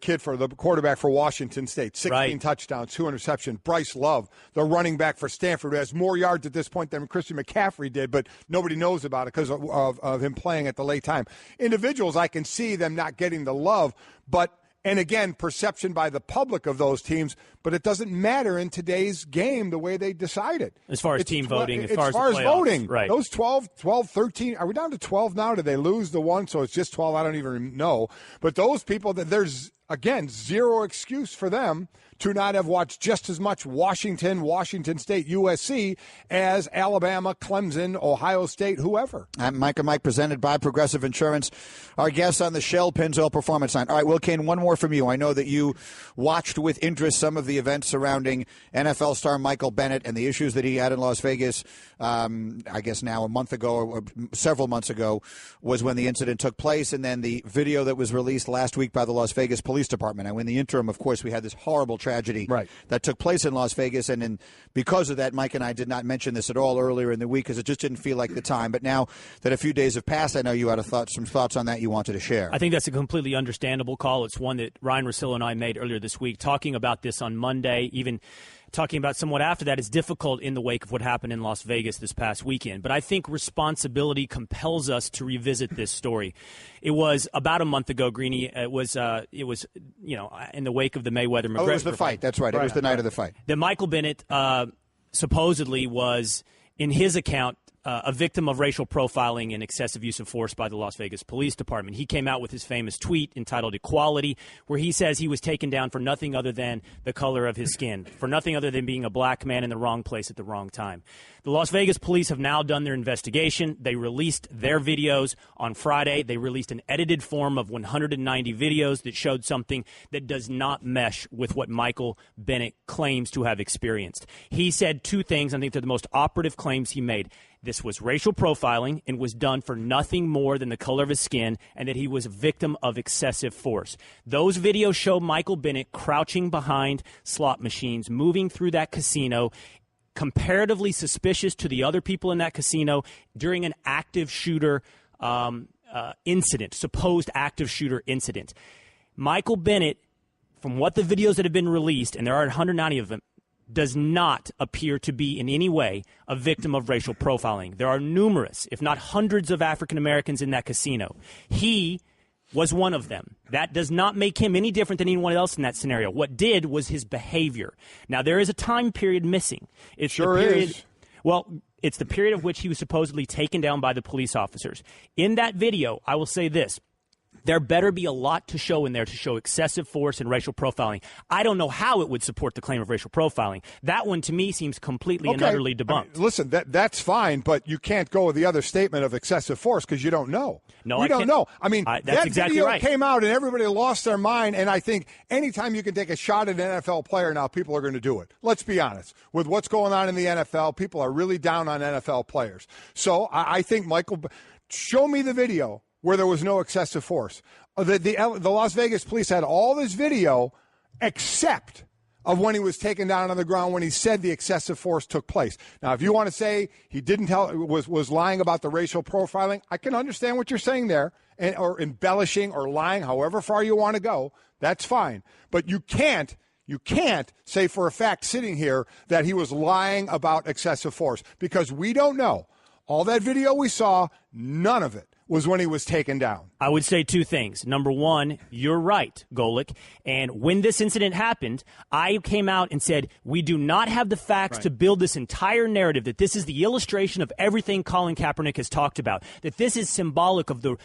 quarterback for Washington State, 16 touchdowns, 2 interceptions. Bryce Love, the running back for Stanford, who has more yards at this point than Christian McCaffrey did, but nobody knows about it because of him playing at the late time. Individuals, I can see them not getting the love, and again, perception by the public of those teams, but it doesn't matter in today's game the way they decide it. As far as team voting, as far as voting, right. Those 12, 13, are we down to 12 now? Did they lose the one? So it's just 12? I don't even know. But those people, there's, again, zero excuse for them to not have watched just as much Washington State, USC as Alabama, Clemson, Ohio State, whoever. I'm Mike and Mike, presented by Progressive Insurance. Our guest on the Shell Pennzoil Performance Line. All right, Will Cain, one more from you. I know that you watched with interest some of the events surrounding NFL star Michael Bennett and the issues that he had in Las Vegas. I guess now a month ago or several months ago was when the incident took place, and then the video that was released last week by the Las Vegas Police Department. And in the interim, of course, we had this horrible tragedy that took place in Las Vegas, and because of that, Mike and I did not mention this at all earlier in the week because it just didn't feel like the time. But now that a few days have passed, I know you had some thoughts on that you wanted to share. I think that's a completely understandable call. It's one that Ryan Russillo and I made earlier this week, talking about this on Monday, even talking about somewhat after that. Is difficult in the wake of what happened in Las Vegas this past weekend. But I think responsibility compels us to revisit this story. It was about a month ago, Greeny. It was in the wake of the Mayweather-McGregor it was the fight. That's right. It was the night of the fight. That Michael Bennett supposedly was, in his account, a victim of racial profiling and excessive use of force by the Las Vegas Police Department. He came out with his famous tweet entitled Equality, where he says he was taken down for nothing other than the color of his skin, for nothing other than being a black man in the wrong place at the wrong time. The Las Vegas police have now done their investigation. They released their videos on Friday. They released an edited form of 190 videos that showed something that does not mesh with what Michael Bennett claims to have experienced. He said two things. I think they're the most operative claims he made. This was racial profiling and was done for nothing more than the color of his skin, and that he was a victim of excessive force. Those videos show Michael Bennett crouching behind slot machines, moving through that casino, comparatively suspicious to the other people in that casino during an active shooter incident, supposed active shooter incident. Michael Bennett, from what the videos that have been released, and there are 190 of them, does not appear to be in any way a victim of racial profiling. There are numerous, if not hundreds, of African Americans in that casino. He was one of them. That does not make him any different than anyone else in that scenario. What did was his behavior. Now, there is a time period missing. It's sure the period, is. Well, it's the period of which he was supposedly taken down by the police officers. In that video, I will say this. There better be a lot to show in there to show excessive force and racial profiling. I don't know how it would support the claim of racial profiling. That one, to me, seems completely and utterly debunked. I mean, listen, that's fine, but you can't go with the other statement of excessive force because you don't know. No, we don't know. I mean, that's that exactly video right. came out and everybody lost their mind, and I think anytime you can take a shot at an NFL player now, people are going to do it. Let's be honest. With what's going on in the NFL, people are really down on NFL players. So I think, Michael, show me the video where there was no excessive force. The Las Vegas police had all this video except of when he was taken down on the ground when he said the excessive force took place. Now, if you want to say he didn't was lying about the racial profiling, I can understand what you're saying there, or embellishing or lying, however far you want to go. That's fine. But you can't say for a fact sitting here that he was lying about excessive force because we don't know. All that video we saw, none of it was when he was taken down. I would say two things. Number one, you're right, Golic. And when this incident happened, I came out and said, we do not have the facts to build this entire narrative, that this is the illustration of everything Colin Kaepernick has talked about, that this is symbolic of the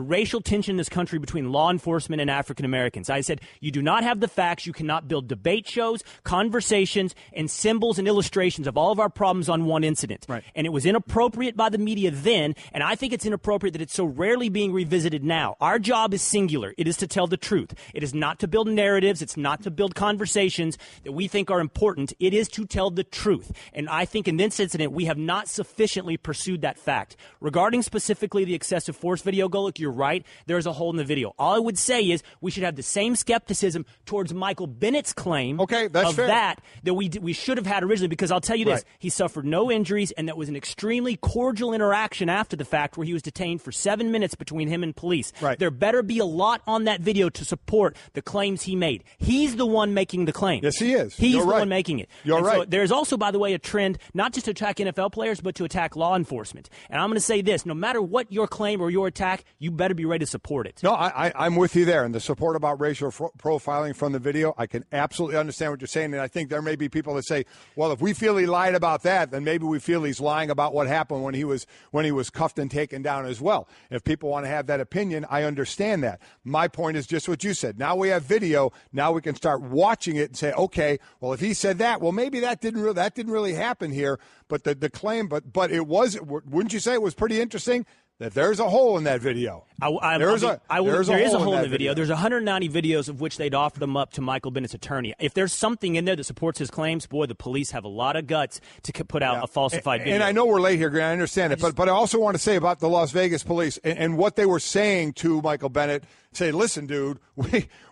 racial tension in this country between law enforcement and African Americans. I said, you do not have the facts. You cannot build debate shows, conversations, and symbols and illustrations of all of our problems on one incident. Right. And it was inappropriate by the media then, and I think it's inappropriate that it's so rarely being revisited now. Our job is singular. It is to tell the truth. It is not to build narratives. It's not to build conversations that we think are important. It is to tell the truth. And I think in this incident, we have not sufficiently pursued that fact. Regarding specifically the excessive force video, Golic, you're right. There is a hole in the video. All I would say is we should have the same skepticism towards Michael Bennett's claim that we should have had originally, because I'll tell you this, he suffered no injuries, and that was an extremely cordial interaction after the fact where he was detained for 7 minutes between him and police. Right. There better be a lot on that video to support the claims he made. He's the one making the claim. Yes, he is. He's You're the right. one making it. You're and right. So there's also, by the way, a trend not just to attack NFL players, but to attack law enforcement. And I'm going to say this, no matter what your claim or your attack, you better be ready to support it. No, I'm with you there. And the support about racial profiling from the video, I can absolutely understand what you're saying. And I think there may be people that say, well, if we feel he lied about that, then maybe we feel he's lying about what happened when he was cuffed and taken down as well. If people want to have that opinion, I understand that. My point is just what you said. Now we have video. Now we can start watching it and say, okay, well, if he said that, well, maybe that didn't really happen here. But the claim, but it was. Wouldn't you say it was pretty interesting that there's a hole in that video? There is a hole in the video. There's 190 videos of which they'd offer them up to Michael Bennett's attorney. If there's something in there that supports his claims, boy, the police have a lot of guts to put out a falsified video. And I know we're late here, Grant. I understand it. But I also want to say about the Las Vegas police and what they were saying to Michael Bennett. Say, listen, dude,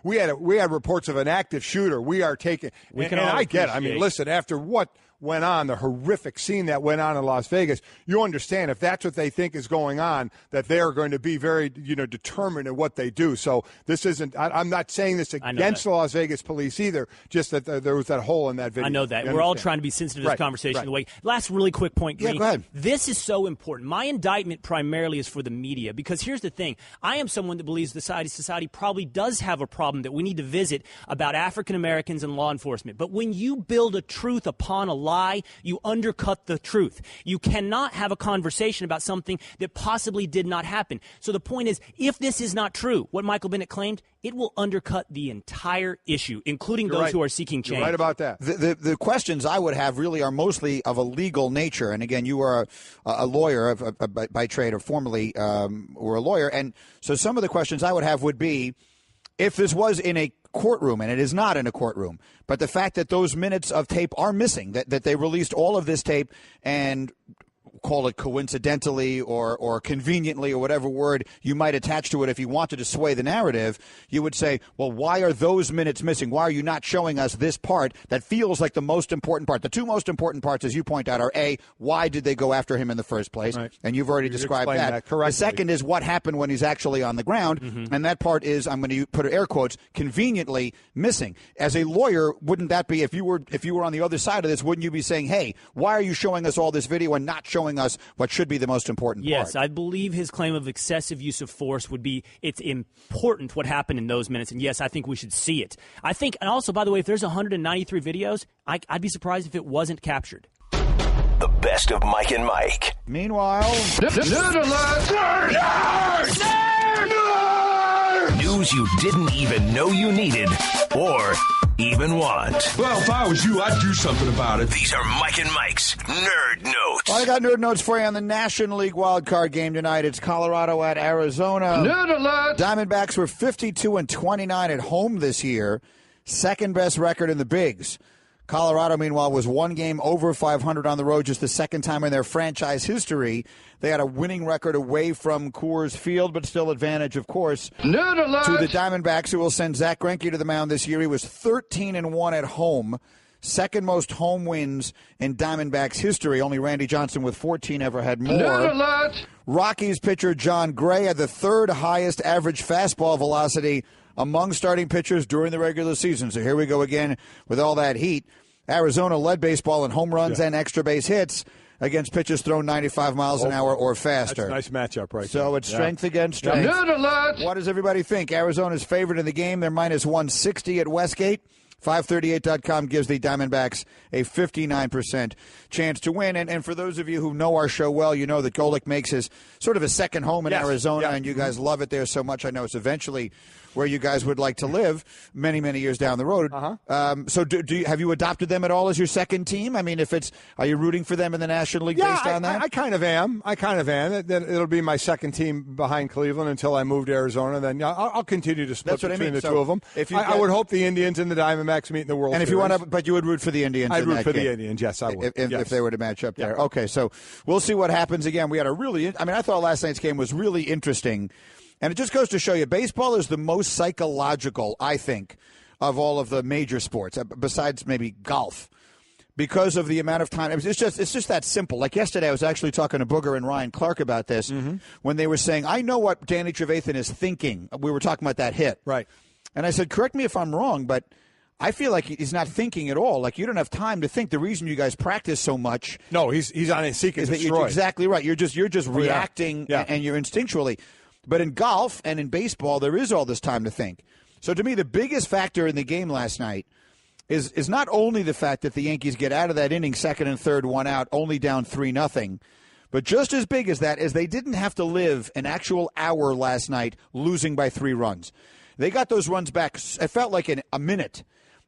we had reports of an active shooter. We are taking. And I get it. I mean, listen, after what went on, the horrific scene that went on in Las Vegas, you understand if that's what they think is going on, that they are going to be very, determined in what they do. So this isn't. I'm not saying this against the Las Vegas police either. Just that there was that hole in that video. I know that. We're all trying to be sensitive to this conversation. The way. Last really quick point, Greeny. Yeah, go ahead. This is so important. My indictment primarily is for the media, because here's the thing. I am someone that believes society probably does have a problem that we need to visit about African Americans and law enforcement. But when you build a truth upon a lie, lie, you undercut the truth. You cannot have a conversation about something that possibly did not happen. So the point is, if this is not true, what Michael Bennett claimed, it will undercut the entire issue, including those who are seeking change. You're right about that. The questions I would have really are mostly of a legal nature. And again, you are a lawyer by trade, or formerly were a lawyer. And so some of the questions I would have would be, if this was in a courtroom, and it is not in a courtroom, but the fact that those minutes of tape are missing, that they released all of this tape and call it coincidentally or conveniently or whatever word you might attach to it if you wanted to sway the narrative, you would say, well, why are those minutes missing? Why are you not showing us this part that feels like the most important part? The two most important parts, as you point out, are A, why did they go after him in the first place? Right. And you've already described that. The second is what happened when he's actually on the ground, and that part is, I'm going to put air quotes, conveniently missing. As a lawyer, wouldn't that be, if you were on the other side of this, wouldn't you be saying, hey, why are you showing us all this video and not showing us what should be the most important part? Yes, I believe his claim of excessive use of force would be, it's important what happened in those minutes, and yes, I think we should see it. I think, and also, by the way, if there's 193 videos, I'd be surprised if it wasn't captured. The best of Mike and Mike. Meanwhile, Nerd alert! Nerd! News you didn't even know you needed or even want. Well, if I was you, I'd do something about it. These are Mike and Mike's Nerd Notes. Well, I got Nerd Notes for you on the National League wildcard game tonight. It's Colorado at Arizona. Nerd alert! Diamondbacks were 52-29 at home this year. Second best record in the bigs. Colorado, meanwhile, was one game over 500 on the road, just the second time in their franchise history. They had a winning record away from Coors Field, but still advantage, of course, Nerd alert! to the Diamondbacks, who will send Zach Greinke to the mound this year. He was 13-1 at home, second most home wins in Diamondbacks history. Only Randy Johnson with 14 ever had more. Nerd alert! Rockies pitcher Jon Gray had the third highest average fastball velocity among starting pitchers during the regular season. So here we go again with all that heat. Arizona led baseball in home runs and extra base hits against pitchers thrown 95 miles an hour or faster. That's a nice matchup right So there. it's strength against strength. Nerd alert! What does everybody think? Arizona's favored in the game. They're minus 160 at Westgate. 538.com gives the Diamondbacks a 59% chance to win. And for those of you who know our show well, you know that Golic makes his sort of a second home in Arizona, and you guys love it there so much. I know it's eventually where you guys would like to live many, many years down the road. So have you adopted them at all as your second team? I mean, are you rooting for them in the National League based on that? I kind of am. It'll be my second team behind Cleveland until I move to Arizona. Then I'll continue to split between the two of them. I would hope the Indians and the Diamondbacks meet in the World Series. And if you want to, but you would root for the Indians. I'd root for the Indians. Yes, I would. If they were to match up there. Okay, so we'll see what happens. Again, we had I thought last night's game was really interesting. And it just goes to show you, baseball is the most psychological, I think, of all of the major sports, besides maybe golf, because of the amount of time. It's just that simple. Like yesterday, I was actually talking to Booger and Ryan Clark about this when they were saying, I know what Danny Trevathan is thinking. We were talking about that hit. Right. And I said, correct me if I'm wrong, but I feel like he's not thinking at all. Like, you don't have time to think. The reason you guys practice so much. No, he's on a seek and destroy. You're exactly right. You're just reacting and you're instinctually. But in golf and in baseball, there is all this time to think. So to me, the biggest factor in the game last night is not only the fact that the Yankees get out of that inning, second and third, one out, only down 3-0, but just as big as that is they didn't have to live an actual hour last night losing by 3 runs. They got those runs back. It felt like a minute.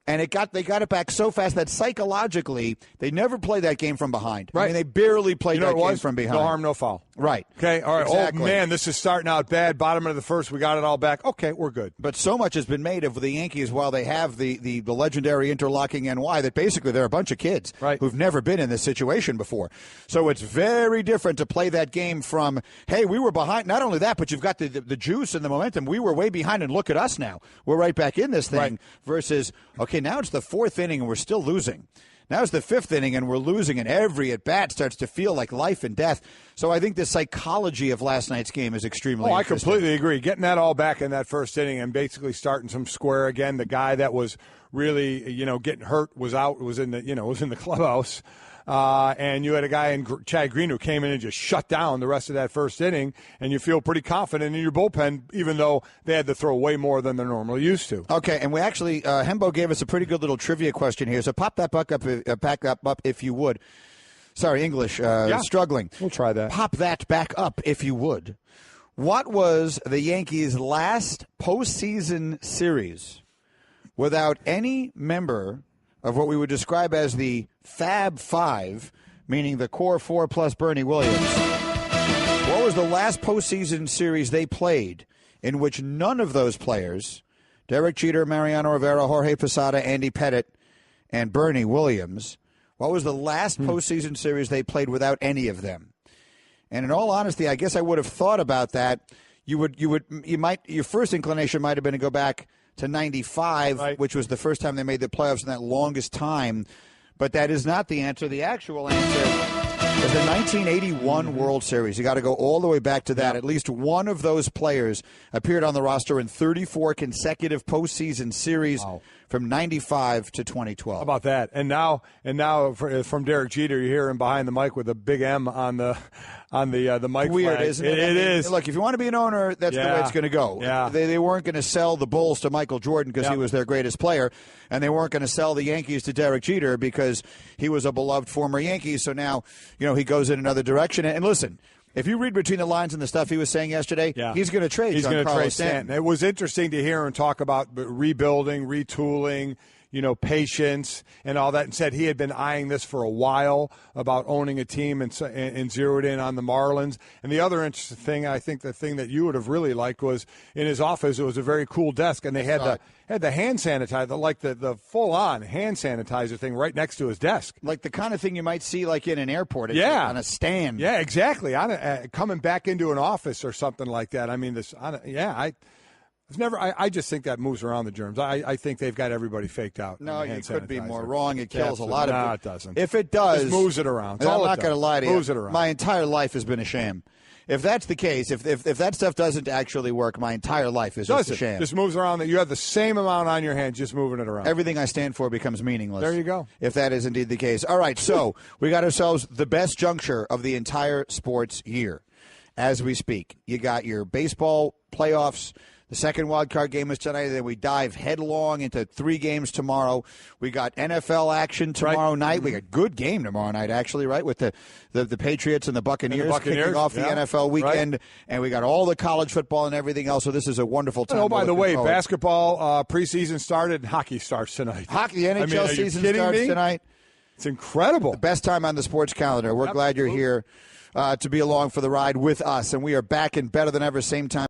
And they got it back so fast that psychologically they never played that game from behind. Right. I mean, they barely played that game from behind. No harm, no foul. Right. Okay, all right. Exactly. Oh, man, this is starting out bad. Bottom of the first, we got it all back. Okay, we're good. But so much has been made of the Yankees while they have the legendary interlocking NY that basically they're a bunch of kids who've never been in this situation before. So it's very different to play that game from, hey, we were behind. Not only that, but you've got the juice and the momentum. We were way behind, and look at us now. We're right back in this thing versus, okay, now it's the 4th inning and we're still losing. Now it's the 5th inning and we're losing, and every at-bat starts to feel like life and death. So I think the psychology of last night's game is extremely interesting. I completely agree. Getting that all back in that first inning and basically starting some square again. The guy that was really, getting hurt was in the clubhouse. and you had a guy in Chad Green who came in and just shut down the rest of that first inning, and you feel pretty confident in your bullpen, even though they had to throw way more than they're normally used to. Okay, and we actually, Hembo gave us a pretty good little trivia question here, so pop that back up if you would. Sorry, English, struggling. We'll try that. Pop that back up if you would. What was the Yankees' last postseason series without any member of what we would describe as the Fab Five, meaning the core four plus Bernie Williams? What was the last postseason series they played in which none of those players, Derek Jeter, Mariano Rivera, Jorge Posada, Andy Pettitte, and Bernie Williams, what was the last postseason series they played without any of them? And in all honesty, I guess I would have thought about that. Your first inclination might have been to go back to 95, right, which was the first time they made the playoffs in that longest time. But that is not the answer. The actual answer is the 1981 World Series. You got to go all the way back to that. At least one of those players appeared on the roster in 34 consecutive postseason series from 95 to 2012. How about that? And now from Derek Jeter, you hear him behind the mic with a big M on the mic. Weird, flag. Isn't it? It is. Look, if you want to be an owner, that's the way it's going to go. Yeah. They weren't going to sell the Bulls to Michael Jordan because he was their greatest player, and they weren't going to sell the Yankees to Derek Jeter because he was a beloved former Yankee. So now, he goes in another direction. And listen, if you read between the lines and the stuff he was saying yesterday, he's going to trade. He's going to trade Stanton. It was interesting to hear him talk about rebuilding, retooling, patience and all that, and said he had been eyeing this for a while about owning a team and zeroed in on the Marlins. And the other interesting thing, I think the thing that you would have really liked was in his office, it was a very cool desk, and they had the hand sanitizer, like the full-on hand sanitizer thing right next to his desk. Like the kind of thing you might see like in an airport. It's on a stand. Yeah, exactly. Coming back into an office or something like that. I mean, I just think that moves around the germs. I think they've got everybody faked out. No, you could be more wrong. It kills a lot of it. No, it doesn't. If it does, just moves it around. I'm not going to lie to you. Moves it around. My entire life has been a sham. If that's the case, if that stuff doesn't actually work, my entire life is just a sham. Just moves around. That you have the same amount on your hand, just moving it around. Everything I stand for becomes meaningless. There you go. If that is indeed the case. All right, so we got ourselves the best juncture of the entire sports year as we speak. You got your baseball playoffs. The second wild card game is tonight. Then we dive headlong into 3 games tomorrow. We got NFL action tomorrow night. We got a good game tomorrow night, actually, right, with the Patriots and the Buccaneers kicking off the NFL weekend. Right. And we got all the college football and everything else. So this is a wonderful time. Oh, by the way, basketball preseason started and hockey starts tonight. The NHL season starts tonight. It's incredible. The best time on the sports calendar. We're glad you're here to be along for the ride with us. And we are back in better than ever, same time.